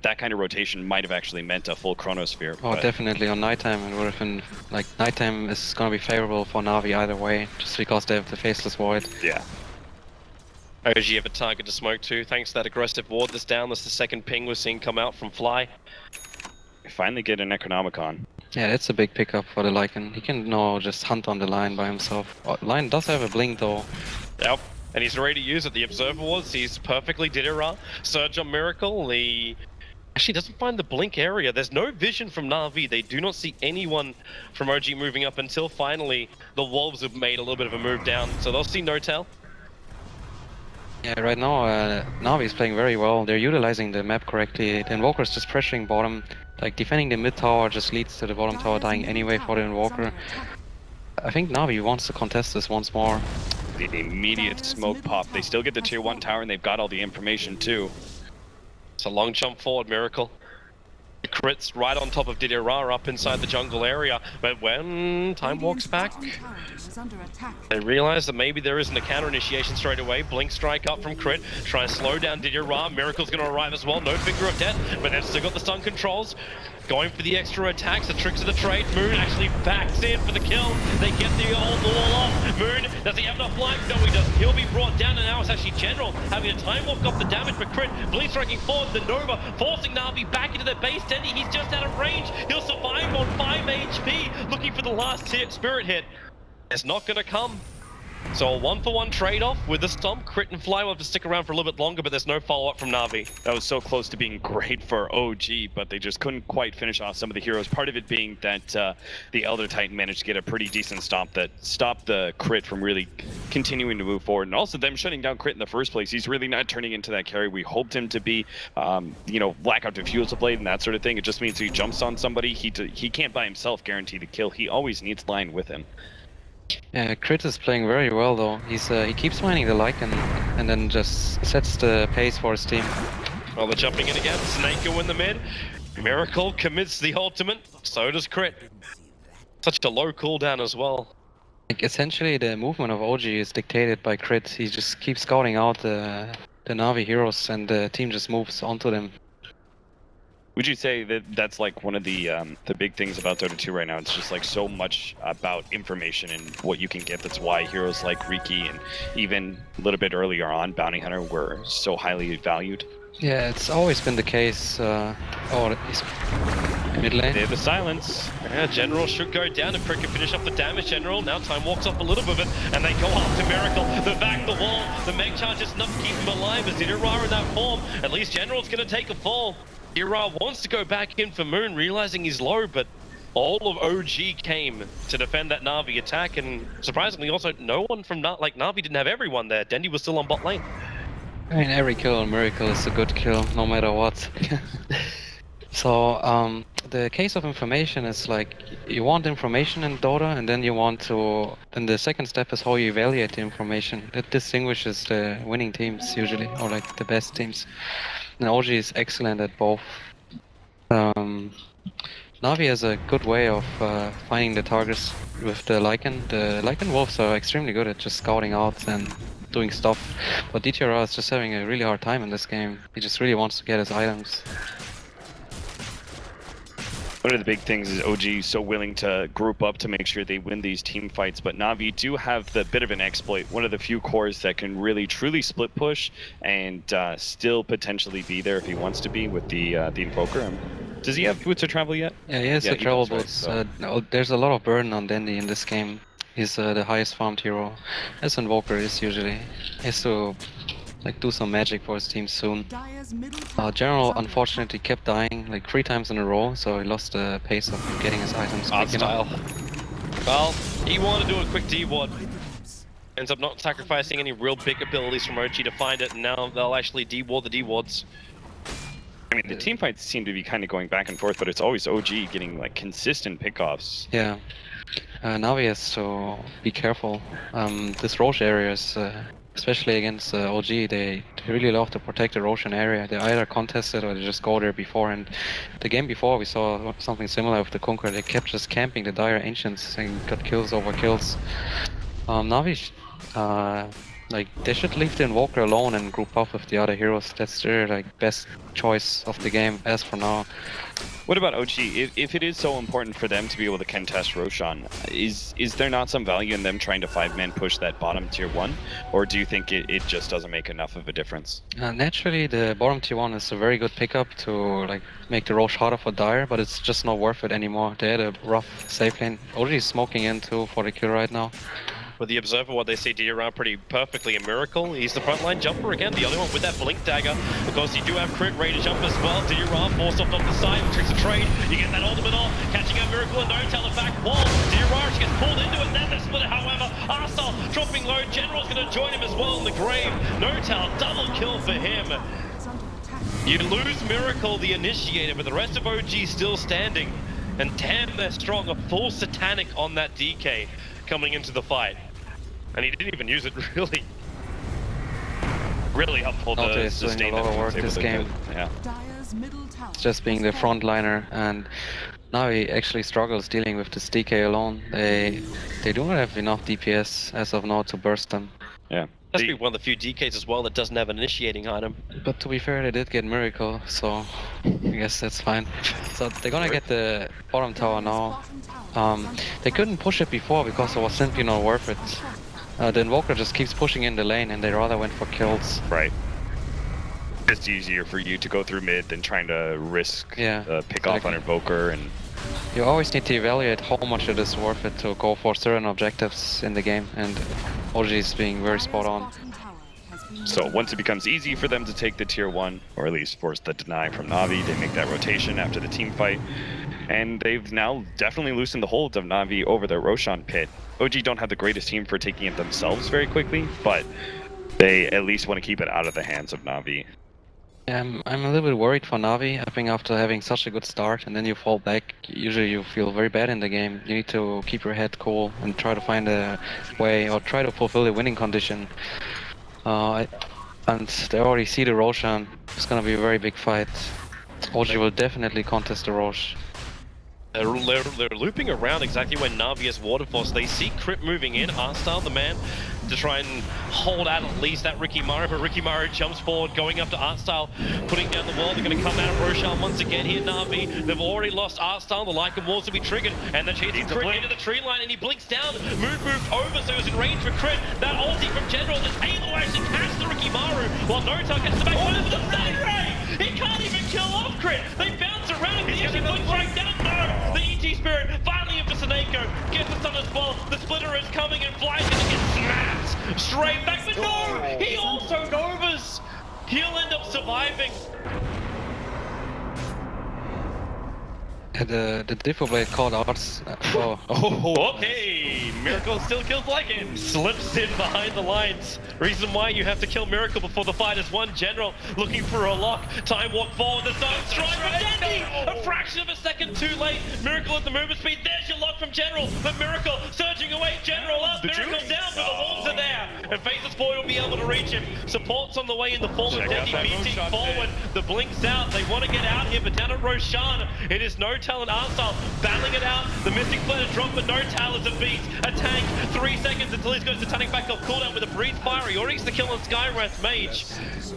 That kind of rotation might have actually meant a full Chronosphere. Oh, definitely on nighttime it would have been, like, nighttime is going to be favorable for Na'Vi either way, just because they have the Faceless Void. Yeah. OG have a target to smoke to, thanks to that aggressive ward that's down. That's the second ping we're seeing come out from Fly. Finally get an Necronomicon. Yeah, that's a big pickup for the Lycan. He can now just hunt on the line by himself. Line does have a blink though. Yep, and he's ready to use it. The Observer wards, he's perfectly Didira. Surge on Miracle, he actually doesn't find the blink area. There's no vision from Na'Vi. They do not see anyone from OG moving up until finally the Wolves have made a little bit of a move down. So they'll see Notel. Yeah, right now Na'Vi is playing very well. They're utilizing the map correctly. The Invoker's just pressuring bottom. Like, defending the mid tower just leads to the bottom tower dying anyway for the Invoker. I think Na'Vi wants to contest this once more. The immediate smoke pop. They still get the tier 1 tower and they've got all the information too. It's a long jump forward, Miracle. The crits right on top of Didira up inside the jungle area, but when Time walks back, they realize that maybe there isn't a counter initiation straight away. Blink strike up from Crit, try and slow down Didira. Miracle's gonna arrive as well, no finger of death, but they've still got the stun controls. Going for the extra attacks, the tricks of the trade. Moon actually backs in for the kill. They get the wall off. Moon, does he have enough life? No, he doesn't. He'll be brought down, and now it's actually General having a time walk off the damage, but Crit, Blink striking forward, the Nova, forcing Na'Vi back into their base. Dendy, he's just out of range. He'll survive on 5 HP, looking for the last spirit hit. It's not gonna come. So a 1-for-1 trade-off with the Stomp. Crit and Fly will have to stick around for a little bit longer, but there's no follow-up from Na'Vi. That was so close to being great for OG, but they just couldn't quite finish off some of the heroes. Part of it being that the Elder Titan managed to get a pretty decent stomp that stopped the Crit from really continuing to move forward. And also them shutting down Crit in the first place. He's really not turning into that carry we hoped him to be. You know, Blackout Diffusal Blade and that sort of thing. It just means he jumps on somebody. He can't by himself guarantee the kill. He always needs line with him. Yeah, Crit is playing very well though. He keeps mining the Lycan and then just sets the pace for his team. Well, they're jumping in again. Snako in the mid. Miracle commits the ultimate. So does Crit. Such a low cooldown as well. Like, essentially the movement of OG is dictated by Crit. He just keeps scouting out the Na'Vi heroes and the team just moves onto them. Would you say that that's like one of the big things about Dota 2 right now? It's just like so much about information and what you can get. That's why heroes like Riki and even a little bit earlier on Bounty Hunter were so highly valued. Yeah, it's always been the case. He's mid lane. They have the silence. Yeah, General should go down and Crit can finish up the damage. General, now Time walks up a little bit and they go after Miracle. The back the wall. The Meg charge is enough to keep him alive as Didira in that form. At least General's going to take a fall. Didira wants to go back in for Moon, realizing he's low, but all of OG came to defend that Na'Vi attack, and surprisingly also no one from Na'Vi didn't have everyone there. Dendy was still on bot lane. I mean, every kill on Miracle is a good kill, no matter what. So, the case of information is like, you want information in Dota, and then you want to... Then the second step is how you evaluate the information. That distinguishes the winning teams, usually, or like the best teams. And OG is excellent at both. Na'Vi has a good way of finding the targets with the Lycan. The Lycan Wolves are extremely good at just scouting out and doing stuff. But DTR is just having a really hard time in this game. He just really wants to get his items. One of the big things is OG so willing to group up to make sure they win these team fights, but Na'Vi do have the bit of an exploit, one of the few cores that can really truly split push and still potentially be there if he wants to be with the Invoker. Does he have boots of travel yet? Yeah, he has the travel boots. Right, so. No, there's a lot of burden on Dendy in this game. He's the highest farmed hero, as Invoker is usually. He has to like do some magic for his team soon. General unfortunately kept dying like 3 times in a row, so he lost the pace of getting his items quick enough. Well, he wanted to do a quick D-ward. Ends up not sacrificing any real big abilities from OG to find it, and now they'll actually D-ward the D-wards. I mean, the team fights seem to be kind of going back and forth, but it's always OG getting like consistent pickoffs. Yeah. Na'Vi has to be careful. This Roche area is especially against OG, they really love to protect the Roshan area. They either contest it or they just go there before. And the game before, we saw something similar with the Conqueror. They kept just camping the Dire Ancients and got kills over kills. Navi, like, they should leave the Invoker alone and group up with the other heroes. That's their best choice of the game as for now. What about OG? If it is so important for them to be able to contest Roshan, is there not some value in them trying to 5-man push that bottom tier 1? Or do you think it just doesn't make enough of a difference? Naturally, the bottom tier 1 is a very good pickup to make the Rosh harder for Dire, but it's just not worth it anymore. They had a rough safe lane. OG is smoking in too for the kill right now. With the Observer, what they see DRR pretty perfectly in Miracle. He's the frontline jumper again, the only one with that Blink Dagger. Of course, you do have crit, ready to jump as well. DRR forced off the side, tricks a trade. You get that ultimate off, catching out Miracle and no-tail the back wall. DRR gets pulled into it, then they split it. However, Arstal dropping low. General's going to join him as well in the grave. No-tail, double kill for him. You lose Miracle, the initiator, but the rest of OG still standing. And damn, they're strong. A full Satanic on that DK coming into the fight. And he didn't even use it, really helpful to sustain a lot of work this game. Yeah. Just being the frontliner, and now he actually struggles dealing with this DK alone. They do not have enough DPS as of now to burst them. Yeah. That's be one of the few DKs as well that doesn't have an initiating item. But to be fair, they did get Miracle, so I guess that's fine. So they're gonna get the bottom tower now. They couldn't push it before because it was simply not worth it. The Invoker just keeps pushing in the lane and they rather went for kills. Right. It's easier for you to go through mid than trying to risk pick off on Invoker. And you always need to evaluate how much it is worth it to go for certain objectives in the game, and OG is being very spot on. So once it becomes easy for them to take the tier 1, or at least force the deny from Na'Vi, they make that rotation after the team fight. And they've now definitely loosened the hold of Na'Vi over the Roshan pit. OG don't have the greatest team for taking it themselves very quickly, but they at least want to keep it out of the hands of Na'Vi. I'm a little bit worried for Na'Vi. I think after having such a good start and then you fall back, usually you feel very bad in the game. You need to keep your head cool and try to find a way, or try to fulfill the winning condition. And they already see the Roshan. It's gonna be a very big fight. OG will definitely contest the Rosh. They're looping around exactly where Na'Vi is waterfalls. They see Crypt moving in, Arstal, the man, to try and hold out at least that Ricky Maru, but Ricky Maru jumps forward, going up to Arstal, putting down the wall. They're going to come out of Roshan once again here, Na'Vi. They've already lost Arstal, the Lycan walls to be triggered, and they're chasing Crypt into the tree line, and he blinks down, moved over, so he was in range for Crypt. That ulti from General is able to actually catch the Ricky Maru, while No-Tail gets the back one into the Stun Ray! He can't even kill off Crypt! They bounce around, he actually puts right down, no! The ET Spirit finally into Seneko, gets the stun as well, the Splitter is coming and flies in and gets snapped straight back, but no! He also Novas! He'll end up surviving. The Diffo Blade called out. Okay! Miracle still kills Lycan. Slips in behind the lines. Reason why you have to kill Miracle before the fight is one General looking for a lock. Time walk forward, the zone strike from Dandy! A fraction of a second too late. Miracle at the movement speed. There's your lock from General. But Miracle surging away. General up. Miracle down, but the wolves are there. And Phases Boy will be able to reach him. Support's on the way in the form of Dandy beating forward. The blink's out. They want to get out here, but down at Roshan, it is No-Tail and Arstal battling it out. The Mystic Flare drop, but No-Tail is a beast. A tank, 3 seconds until he's got the Titanic back off cooldown with a Breeze Fire. He already gets the kill on Skywrath Mage.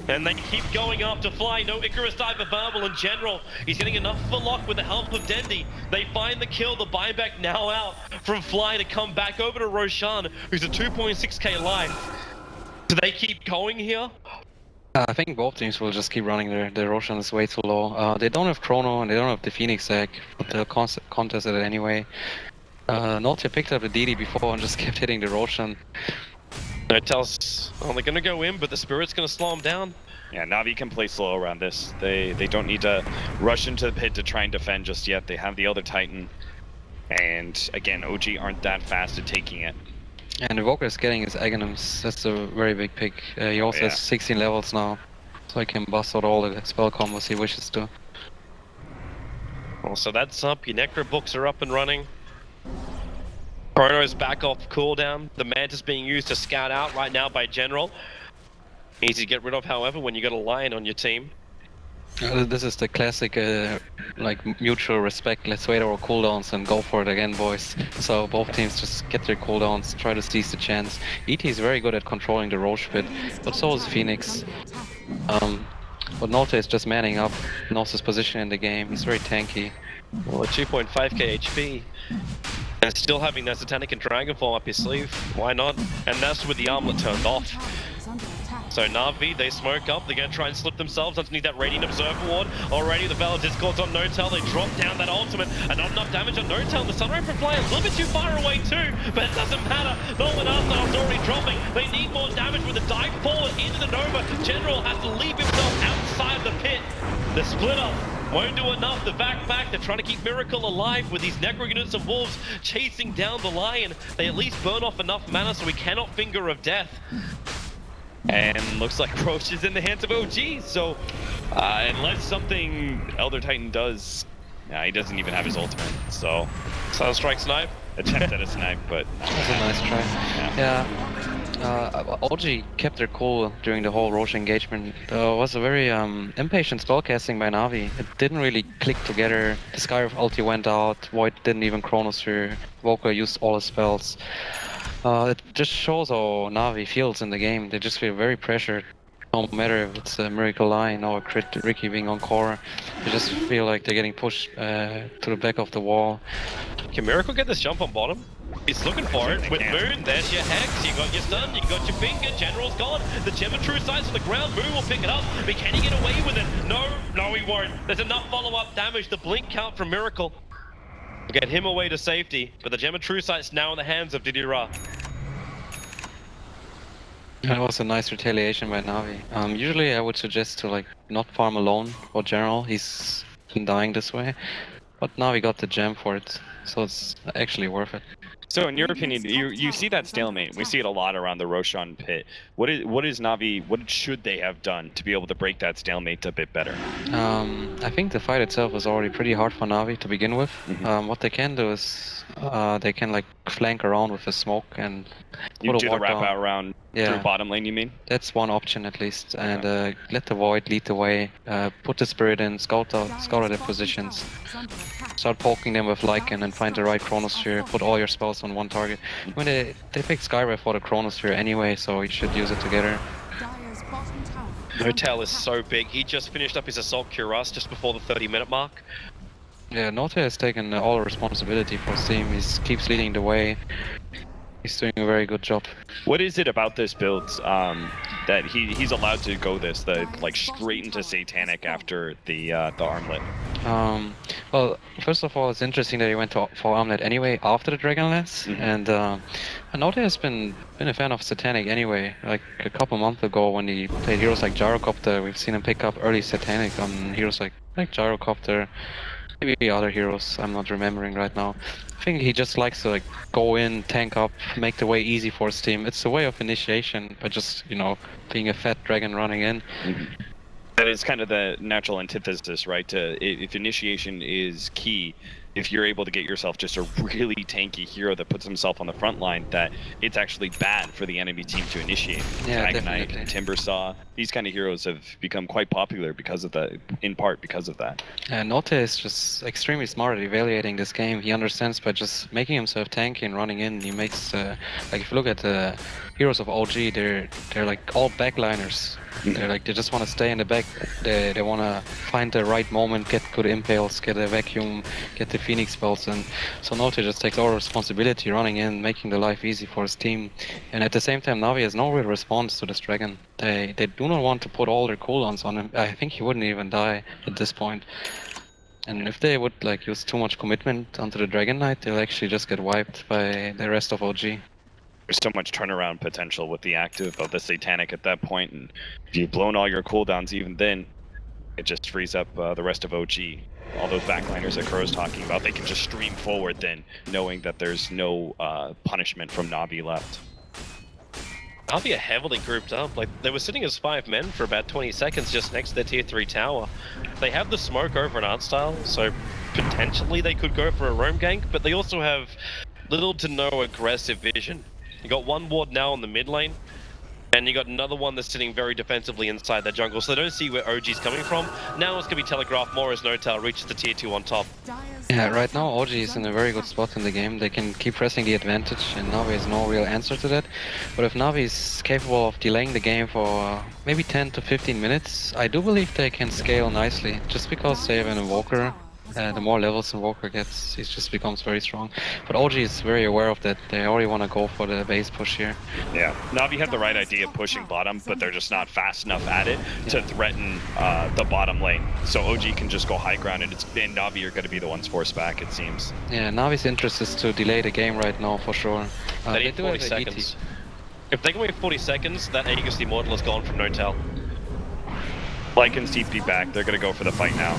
And they keep going up to Fly. No Icarus dive for Verbal in general. He's getting enough of a lock with the help of Dendy. They find the kill, the buyback now out from Fly to come back over to Roshan, who's a 2.6k life. Do they keep going here? I think both teams will just keep running their Roshan is way too low. They don't have Chrono and they don't have the Phoenix egg, but they'll contest it anyway. Notia picked up the DD before and just kept hitting the Roshan. No-Tail's only gonna go in, but the Spirit's gonna slow him down. Yeah, Na'Vi can play slow around this. They don't need to rush into the pit to try and defend just yet. They have the other Titan. And again, OG aren't that fast at taking it. And Evoker is getting his Aghanims. That's a very big pick. He also has 16 levels now, so he can bust out all the spell combos he wishes to. Well, so that's up. Your Necro books are up and running. Chrono is back off cooldown. The Mantis being used to scout out right now by General. Easy to get rid of, however, when you got a Lion on your team. This is the classic, like, mutual respect. Let's wait our cooldowns and go for it again, boys. So both teams just get their cooldowns, try to seize the chance. ET is very good at controlling the Roche pit, but so is Phoenix. But Note is just manning up, knows his position in the game. He's very tanky. Well, 2.5k HP. And still having that Satanic and Dragon form up his sleeve. Why not? And that's with the armlet turned off. So Na'Vi, they smoke up, they're going to try and slip themselves underneath that Radiant Observer ward. Already the Veil of Discord's on Notel, they drop down that ultimate, and not enough damage on Notel. The Sunray for play a little bit too far away too, but it doesn't matter. Nolan Arsenal's already dropping, they need more damage with the dive forward into the Nova. General has to leave himself outside the pit. The split up won't do enough. The back, they're trying to keep Miracle alive with these Necro units of Wolves chasing down the Lion. They at least burn off enough mana so we cannot Finger of Death. And looks like Roche is in the hands of OG, so unless something Elder Titan does, he doesn't even have his ultimate, so... Sunstrike snipe? Attempt at a snipe, but... That's a nice try. Yeah. OG kept their cool during the whole Roche engagement. It was a very impatient spellcasting by Na'Vi. It didn't really click together. The Skyriff ulti went out, Void didn't even Chronosphere, Voker used all his spells. It just shows how Na'Vi feels in the game. They just feel very pressured. No matter if it's a Miracle Line or a crit Ricky being on core, they just feel like they're getting pushed to the back of the wall. Can Miracle get this jump on bottom? He's looking for it. With Moon, there's your Hex, you got your stun, you got your finger, General's gone. The Gem of True Sight's on the ground, Moon will pick it up, but can he get away with it? No he won't. There's enough follow-up damage, the blink count from Miracle. Get him away to safety, but the Gem of True Sight's now in the hands of Didira. That was a nice retaliation by Na'Vi. Usually I would suggest to like not farm alone for General, he's been dying this way. But Na'Vi got the gem for it, so it's actually worth it. So in your opinion, you see that stalemate. We see it a lot around the Roshan pit. What is Na'Vi, what should they have done to be able to break that stalemate a bit better? I think the fight itself was already pretty hard for Na'Vi to begin with. What they can do is they can like flank around with the smoke and you put do a the ward wrap down. out around through bottom lane, you mean? That's one option at least, and let the Void lead the way. Put the Spirit in, scout out their positions. Start poking them with Lycan and find the right Chronosphere. Put all your spells on one target. I mean, they picked Skyriff for the Chronosphere anyway, so you should use it together. Notel is so big. He just finished up his Assault Cuirass just before the 30-minute mark. Yeah, Note has taken all responsibility for his team. He keeps leading the way. He's doing a very good job. What is it about this build that he's allowed to go like straight into Satanic after the armlet? Well, first of all, it's interesting that he went for armlet anyway after the Dragonlance, and Note has been a fan of Satanic anyway. Like a couple months ago when he played heroes like Gyrocopter, we've seen him pick up early Satanic on heroes like Gyrocopter. Maybe other heroes, I'm not remembering right now. I think he just likes to like go in, tank up, make the way easy for his team. It's a way of initiation by just, being a fat dragon running in. That is kind of the natural antithesis, right? If initiation is key, if you're able to get yourself just a really tanky hero that puts himself on the front line, that it's actually bad for the enemy team to initiate. Yeah, Dragonite, definitely. Timbersaw, these kind of heroes have become quite popular because of that, in part because of that. Note is just extremely smart at evaluating this game. He understands by just making himself tanky and running in. He makes, like if you look at the heroes of OG, they're like all backliners. They just want to stay in the back. They want to find the right moment, get good impales, get a vacuum, get the Phoenix spells, and so Note just takes all responsibility running in, making the life easy for his team. And at the same time, Na'Vi has no real response to this dragon. They do not want to put all their cooldowns on him. I think he wouldn't even die at this point. And if they would like use too much commitment onto the Dragon Knight, they'll actually just get wiped by the rest of OG. There's so much turnaround potential with the active of the Satanic at that point, and if you've blown all your cooldowns even then, it just frees up the rest of OG. All those backliners that Kuro's talking about, they can just stream forward then, knowing that there's no punishment from Na'Vi left. Na'Vi are heavily grouped up. Like, they were sitting as 5 men for about 20 seconds just next to their tier 3 tower. They have the smoke over an art style, so potentially they could go for a roam gank, but they also have little to no aggressive vision. You got one ward now on the mid lane, and you got another one that's sitting very defensively inside that jungle, so they don't see where OG's coming from. Now it's going to be telegraphed more as Notal reaches the tier 2 on top. Yeah, right now OG is in a very good spot in the game. They can keep pressing the advantage, and Navi has no real answer to that. But if Navi is capable of delaying the game for maybe 10 to 15 minutes, I do believe they can scale nicely, just because they have an Invoker. The more levels Invoker gets, he just becomes very strong. But OG is very aware of that. They already want to go for the base push here. Yeah, Navi had the right idea of pushing bottom, but they're just not fast enough at it to threaten the bottom lane. So OG can just go high ground, and Navi are going to be the ones forced back, it seems. Yeah, Navi's interest is to delay the game right now for sure. They need 40 seconds. If they can wait 40 seconds, that Aegis Immortal is gone from Notal. Lycan's TP back, they're going to go for the fight now.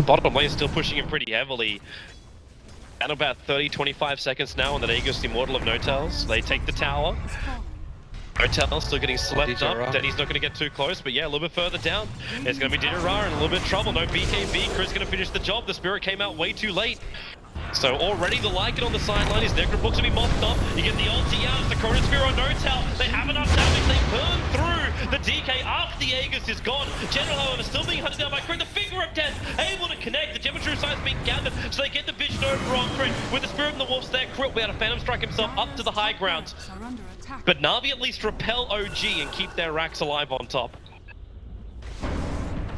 Bottom lane is still pushing him pretty heavily. At about 30-25 seconds now on the Aegis Immortal of Notal's. They take the tower. Notal's still getting slept up. Denny's not going to get too close, but yeah, a little bit further down. It's going to be Didera in a little bit of trouble. No BKB. Chris going to finish the job. The Spirit came out way too late. So already the Lycan on the sideline. His Necrobook to be mopped up. You get the ulti out. It's the Chronosphere on Notal. They have enough damage. They burn through the DK after the Aegis is gone. General, however, still being hunted down by Crit. The Finger of Death able to connect. The Geometry side's being gathered, so they get the vision over on Crit. With the Spirit and the Wolves there, Crit will be able to Phantom Strike himself up to the high ground. But Navi at least repel OG and keep their racks alive on top.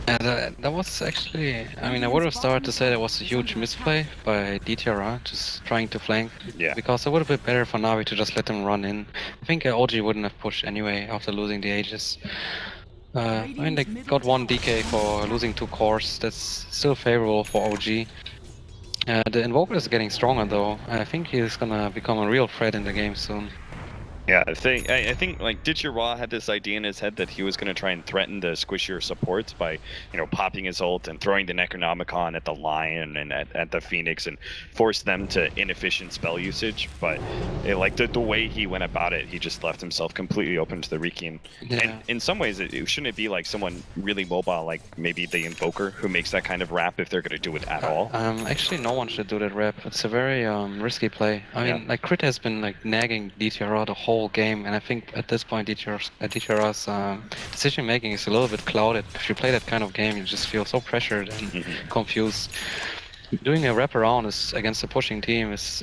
That was actually, I mean, I would have started to say that was a huge misplay by DTRR, just trying to flank. Yeah. Because it would have been better for Navi to just let them run in. I think OG wouldn't have pushed anyway after losing the Aegis. I mean, they got one DK for losing 2 cores. That's still favorable for OG. The Invoker is getting stronger though. I think he's gonna become a real threat in the game soon. Yeah, I think like Ditchira had this idea in his head that he was going to try and threaten the squishier supports by, popping his ult and throwing the Necronomicon at the Lion and at the Phoenix and force them to inefficient spell usage. But the way he went about it, he just left himself completely open to the Rikian. Yeah. And in some ways, shouldn't it be like someone really mobile, like maybe the Invoker, who makes that kind of rap if they're going to do it at all? Actually, no one should do that rap. It's a very risky play. I mean, like Crit has been like nagging DTR the whole game, and I think at this point DTR's decision making is a little bit clouded. If you play that kind of game, you just feel so pressured and confused. Doing a wraparound is against a pushing team is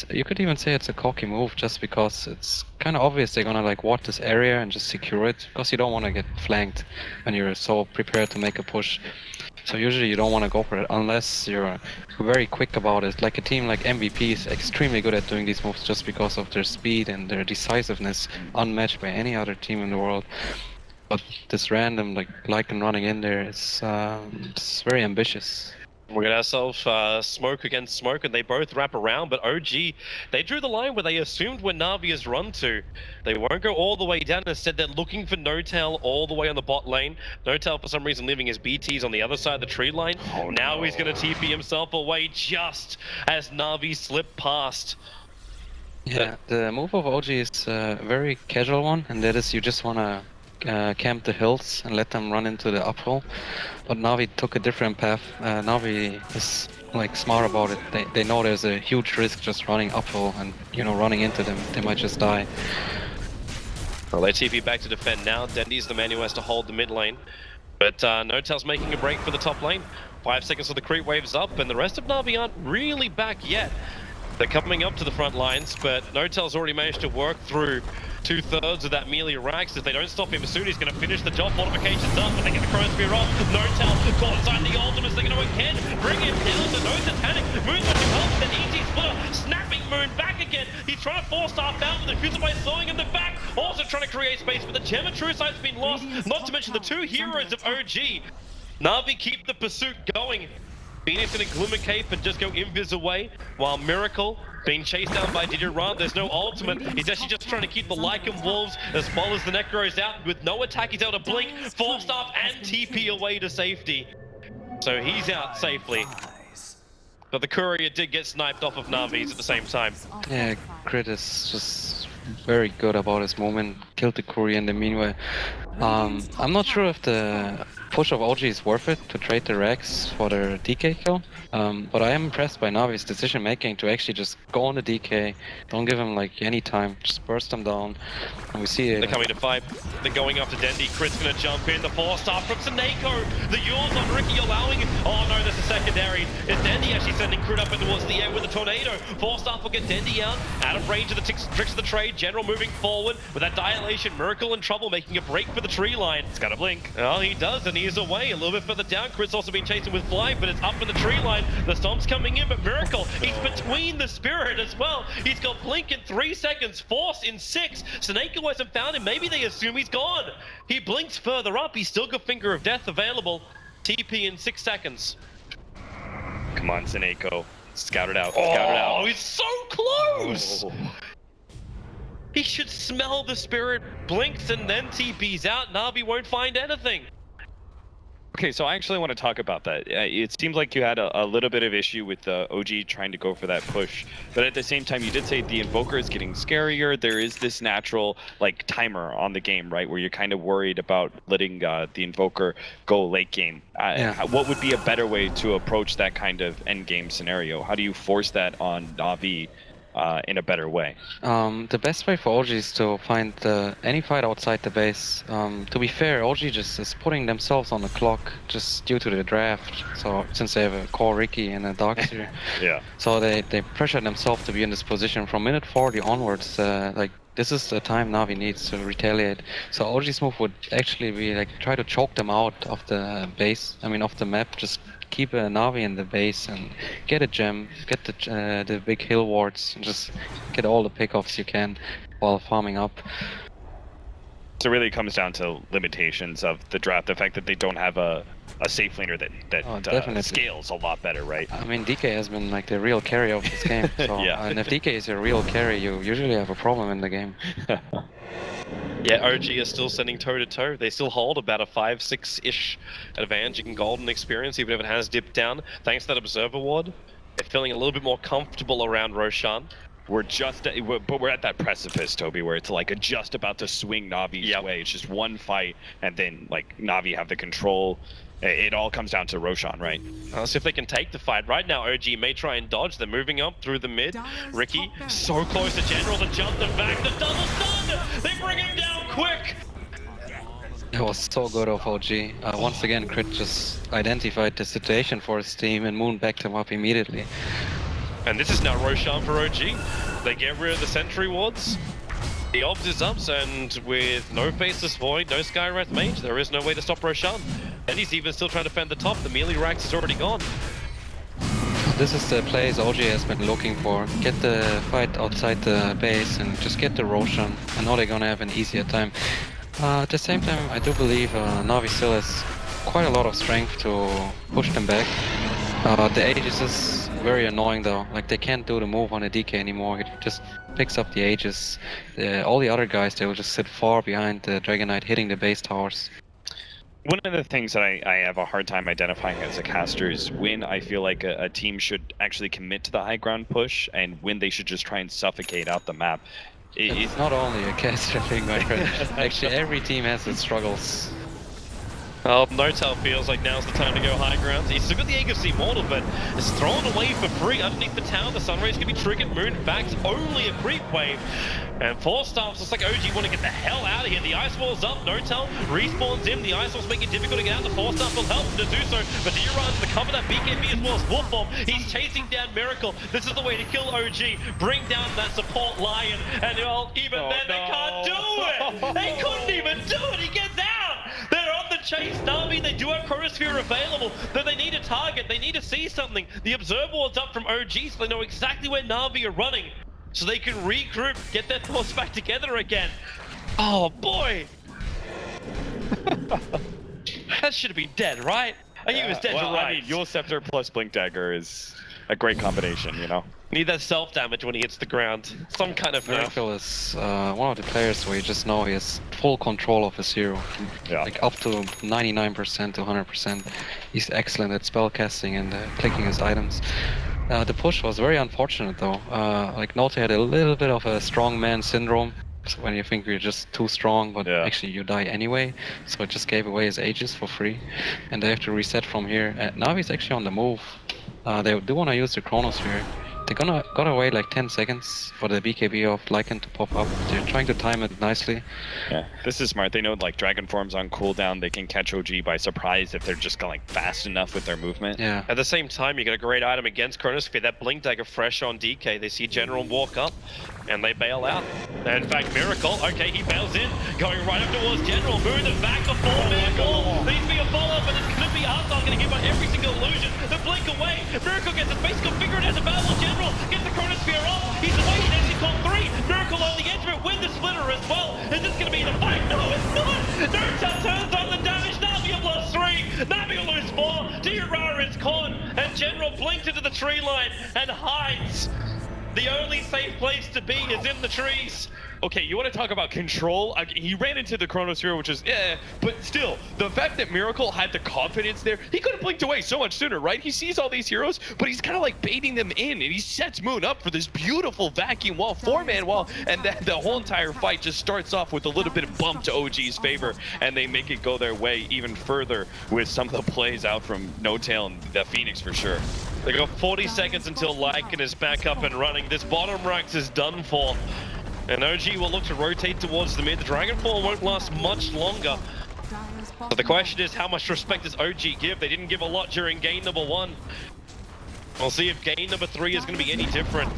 you could even say it's a cocky move, just because it's kind of obvious they're gonna ward this area and just secure it, because you don't want to get flanked when you're so prepared to make a push. So usually you don't want to go for it unless you're very quick about it. Like a team like MVP is extremely good at doing these moves just because of their speed and their decisiveness, unmatched by any other team in the world. But this random Lycan running in there is it's very ambitious. We got ourselves smoke against smoke, and they both wrap around, but OG, they drew the line where they assumed where Navi has run to. They won't go all the way down. Instead, they're looking for Notal all the way on the bot lane. Notal, for some reason, leaving his BTs on the other side of the tree line. Oh, now he's going to TP himself away just as Navi slipped past. Yeah, the move of OG is a very casual one, and that is you just want to camp the hills and let them run into the uphill. But Navi took a different path. Navi is smart about it. They know there's a huge risk just running uphill and running into them. They might just die. Well, they TP back to defend now. Dendy's the man who has to hold the mid lane. But Notal's making a break for the top lane. 5 seconds till the creep waves up, and the rest of Navi aren't really back yet. They're coming up to the front lines, but Notal's already managed to work through 2/3 of that melee racks. If they don't stop him soon, he's going to finish the job. Fortification's up, but they get the Chronosphere off. Notal caught inside the ultimates. They're going to again bring him down. The no satanic moon's going to help. Then ET Splitter snapping Moon back again. He's trying to force staff out with the fuser by slowing him the back. Also trying to create space, but the Gem of True Sight's been lost. Not to mention the 2 heroes of OG. Navi keep the pursuit going. Phoenix in a Glimmer Cape and just go invis away, while Miracle being chased down by Didera. There's no ultimate. He's actually just trying to keep the Lycan Wolves as well as the Necros out. With no attack, he's able to blink, Force Staff, and TP away to safety. So he's out safely. But the Courier did get sniped off of Navi's at the same time. Yeah, Crit is just very good about his movement. Killed the Courier in the meanwhile. I'm not sure if the push of OG is worth it to trade the Rex for their DK kill. But I am impressed by Navi's decision making to actually just go on the DK, don't give him like any time, just burst them down. And we see it. They're coming to fight. They're going after Dendi. Crit's gonna jump in. The 4-star from Seneko. The Yules on Ricky allowing. Oh no, there's a secondary. It's Dendi actually sending Crit up towards the air with a tornado. 4-star will get Dendi out of range of the tricks of the trade. General moving forward with that dilation. Miracle in trouble, making a break for the tree line. It's got a blink. Oh, he does, and he is away a little bit further down. Crit's also been chasing with Fly, but it's up in the tree line. The Stomp's coming in, but Miracle, he's between the Spirit as well. He's got Blink in 3 seconds, Force in 6. Seneko hasn't found him. Maybe they assume he's gone. He blinks further up. He's still got Finger of Death available. TP in 6 seconds. Come on, Seneko. Scout it out. Oh, Scout it out. he's so close! Oh. He should smell the Spirit, blinks, and then TP's out. Na'Vi won't find anything. Okay, so I actually want to talk about that. It seems like you had a little bit of issue with OG trying to go for that push, but at the same time, you did say the Invoker is getting scarier. There is this natural like timer on the game, right, where you're kind of worried about letting the Invoker go late game. What would be a better way to approach that kind of end game scenario? How do you force that on Na'Vi in a better way? The best way for OG is to find any fight outside the base. To be fair, OG just is putting themselves on the clock just due to the draft. So since they have a core Ricky and a Darkseer, Yeah. so they pressure themselves to be in this position from minute 40 onwards. Like this is the time Na'Vi needs to retaliate. So OG's move would actually be like try to choke them out of the base. I mean, off the map. Just keep a Na'Vi in the base and get a gem, get the big hill wards, and just get all the pickoffs you can while farming up. So really it comes down to limitations of the draft, the fact that they don't have a safe laner that scales a lot better, right? I mean, DK has been like the real carry of this game, so, Yeah. And if DK is a real carry, you usually have a problem in the game. Yeah, OG is still sending toe-to-toe. They still hold about a 5-6-ish advantage in golden experience, even if it has dipped down. Thanks to that Observer Ward, they're feeling a little bit more comfortable around Roshan. But we're at that precipice, Toby, where it's like just about to swing Navi's way. It's just one fight, and then like Na'Vi have the control. It all comes down to Roshan, right? Let's see if they can take the fight. Right now, OG may try and dodge. They're moving up through the mid. Ricky, so close to General to jump them back. The double stun! They bring him down quick! It was so good of OG. Once again, Crit just identified the situation for his team and Moon backed him up immediately. And this is now Roshan for OG. They get rid of the sentry wards. The Obs is up, and with no Faceless Void, no Skywrath Mage, there is no way to stop Roshan. And he's even still trying to defend the top. The melee Rax is already gone. This is the plays OG has been looking for. Get the fight outside the base and just get the Roshan. I know they're gonna have an easier time. At the same time, I do believe Na'Vi still has quite a lot of strength to push them back. The Aegis is very annoying though. Like they can't do the move on a DK anymore. It just picks up the Aegis. All the other guys, they will just sit far behind the Dragon Knight hitting the base towers. One of the things that I have a hard time identifying as a caster is when I feel like a team should actually commit to the high ground push and when they should just try and suffocate out the map. It's not only a caster thing, my friend. Actually, every team has its struggles. Well, Notel feels like now's the time to go high ground. He's still got the Aegis Immortal, but it's thrown away for free underneath the tower. The Sunrays can be triggered. Moon backs only a creep wave. And 4-Stars, looks like OG want to get the hell out of here. The Ice Wall's up. Notel respawns in. The Ice Wall's making it difficult to get out. The 4-Stars will help him to do so. But do you run to cover that BKB as well as Wolf Bomb? He's chasing down Miracle. This is the way to kill OG. Bring down that support Lion. And well, even then, they can't do it. They couldn't even do it. He gets out. They're on the chase. Na'Vi, they do have Chronosphere available, but they need a target. They need to see something. The Observer Ward's up from OG, so they know exactly where Na'Vi are running. So they can regroup, get their thoughts back together again. Oh boy! That should have been dead, right? I think he was dead well, for right. I mean, Yule Scepter plus Blink Dagger is a great combination, you know? Need that self-damage when he hits the ground. Some kind of nerf. Miracle is one of the players where you just know he has full control of his hero. Yeah. Like up to 99% to 100%. He's excellent at spellcasting and clicking his items. The push was very unfortunate though. Like Note had a little bit of a strong man syndrome. So when you think you're just too strong, but actually you die anyway. So it just gave away his Aegis for free, and they have to reset from here. Navi's actually on the move. They do want to use the Chronosphere. They got away like 10 seconds for the BKB of Lycan to pop up. They're trying to time it nicely. Yeah, this is smart. They know like Dragon Form's on cooldown. They can catch OG by surprise if they're just going fast enough with their movement. Yeah. At the same time, you get a great item against Chronosphere. That Blink Dagger fresh on DK. They see General walk up and they bail out. And in fact, Miracle, okay, he bails in, going right up towards General, moving it back to 4-man wall. Needs to be a follow-up, but it's going to be Arthur going to give up every single illusion. The Blink away. Miracle gets his face configured as a battle. General gets the Chronosphere off. He's away. He's actually caught 3. Miracle on the edge of it with the splitter as well. Is this going to be the fight? No, it's not. Natus turns on the damage. Navi will lose 3. Navi will lose 4. Diarra is caught, and General blinked into the tree line and hides. The only safe place to be is in the trees. Okay, you want to talk about control? He ran into the Chronosphere, which is, but still, the fact that Miracle had the confidence there, he could have blinked away so much sooner, right? He sees all these heroes, but he's kind of like baiting them in, and he sets Moon up for this beautiful vacuum wall, 4-man wall, and the whole entire fight just starts off with a little bit of bump to OG's favor, and they make it go their way even further with some of the plays out from No-Tail and the Phoenix for sure. They got 40 seconds until Lycan is back up and running. This bottom ranks is done for. And OG will look to rotate towards the mid. The Dragonfall won't last much longer. So the question is, how much respect does OG give? They didn't give a lot during game number 1. We'll see if game number 3 is going to be any different.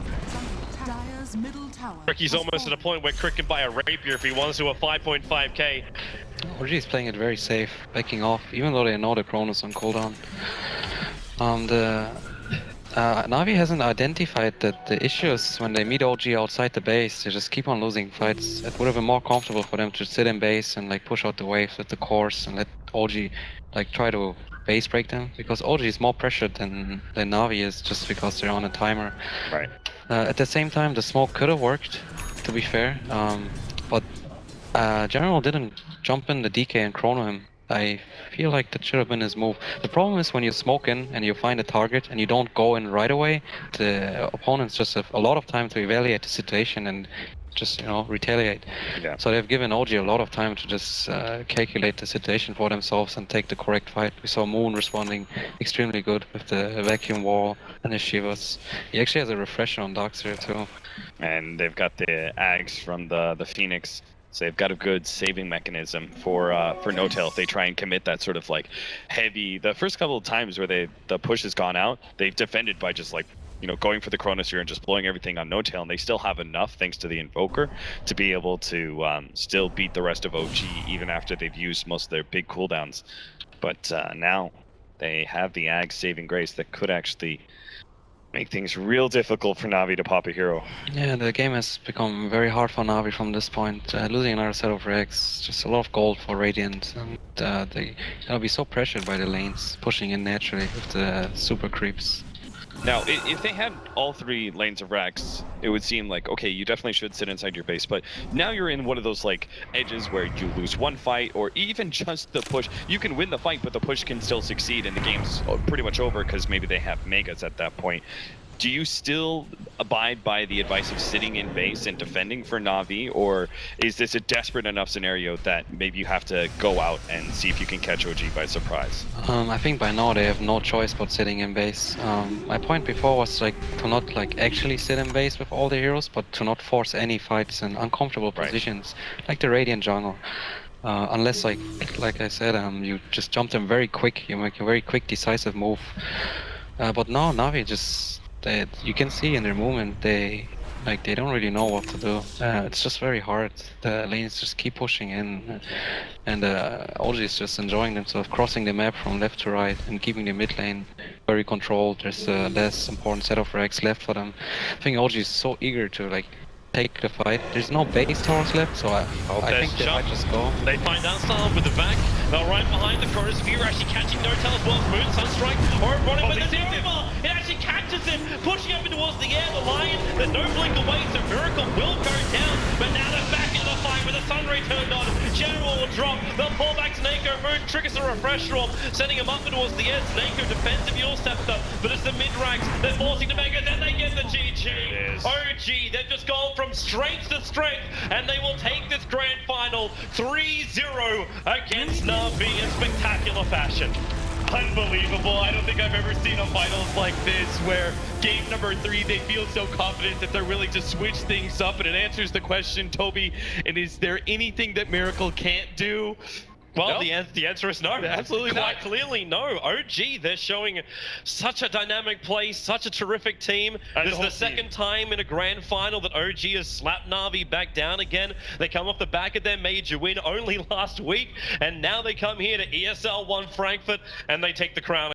Ricky's almost at a point where Crick can buy a Rapier if he wants to, a 5.5k. OG is playing it very safe, backing off, even though they know the Chronos on cooldown. Navi hasn't identified that the issue is when they meet OG outside the base, they just keep on losing fights. It would have been more comfortable for them to sit in base and like push out the waves with the cores and let OG like try to base break them, because OG is more pressured than Navi is, just because they're on a timer. Right. At the same time, the smoke could have worked, to be fair, but General didn't jump in the DK and chrono him. I feel like that should have been his move. The problem is when you smoke in and you find a target and you don't go in right away, the opponents just have a lot of time to evaluate the situation and just, retaliate. Yeah. So they've given OG a lot of time to just calculate the situation for themselves and take the correct fight. We saw Moon responding extremely good with the vacuum wall and the shivers. He actually has a refresher on Darkseer too. And they've got the Ags from the Phoenix. So they've got a good saving mechanism for No-Tail if they try and commit that sort of like heavy. The first couple of times where the push has gone out, they've defended by just like, going for the Chronosphere and just blowing everything on No-Tail, and they still have enough thanks to the Invoker to be able to still beat the rest of OG even after they've used most of their big cooldowns. But now they have the Ag saving grace that could actually make things real difficult for Navi to pop a hero. Yeah, the game has become very hard for Navi from this point. Losing another set of regs, just a lot of gold for Radiant, and they'll be so pressured by the lanes, pushing in naturally with the super creeps. Now, if they had all 3 lanes of racks, it would seem like, okay, you definitely should sit inside your base, but now you're in one of those like edges where you lose one fight, or even just the push. You can win the fight, but the push can still succeed, and the game's pretty much over because maybe they have megas at that point. Do you still abide by the advice of sitting in base and defending for Navi, or is this a desperate enough scenario that maybe you have to go out and see if you can catch OG by surprise? I think by now they have no choice but sitting in base. My point before was like to not like actually sit in base with all the heroes, but to not force any fights in uncomfortable positions, like the Radiant jungle. Unless like I said, you just jump them very quick, you make a very quick decisive move. But now Navi just, you can see in their movement, they don't really know what to do. It's just very hard. The lanes just keep pushing in, and OG is just enjoying themselves, crossing the map from left to right and keeping the mid lane very controlled. There's a less important set of regs left for them. I think OG is so eager to take the fight. There's no base towers left, so I think they might just go. They find Outstar with the back. They're right behind the Chronosphere, actually catching No-Tail as well as Moon, Sunstrike, or running with the Zero. It actually catches him, pushing up towards the air. The Lion, there's no blink away, so Miracle will go down, but now they're back in the fight with the sun ray turned on. General will drop. They'll pull back to Nako. Moon triggers a refresh roll, sending him up towards the edge. Nako defensive Yule scepter, but it's the mid ranks. They're forcing to make it, then they get the GG. OG, they've just gone from strength to strength, and they will take this grand final 3-0 against Na'Vi in spectacular fashion. Unbelievable. I don't think I've ever seen a finals like this where game number 3 they feel so confident that they're willing to switch things up, and it answers the question, Toby, and is there anything that Miracle can't do? Well, no. The answer is no. Absolutely Quite not. clearly, no. OG, they're showing such a dynamic play, such a terrific team. This is the second time in a grand final that OG has slapped Na'Vi back down again. They come off the back of their major win only last week, and now they come here to ESL One Frankfurt, and they take the crown.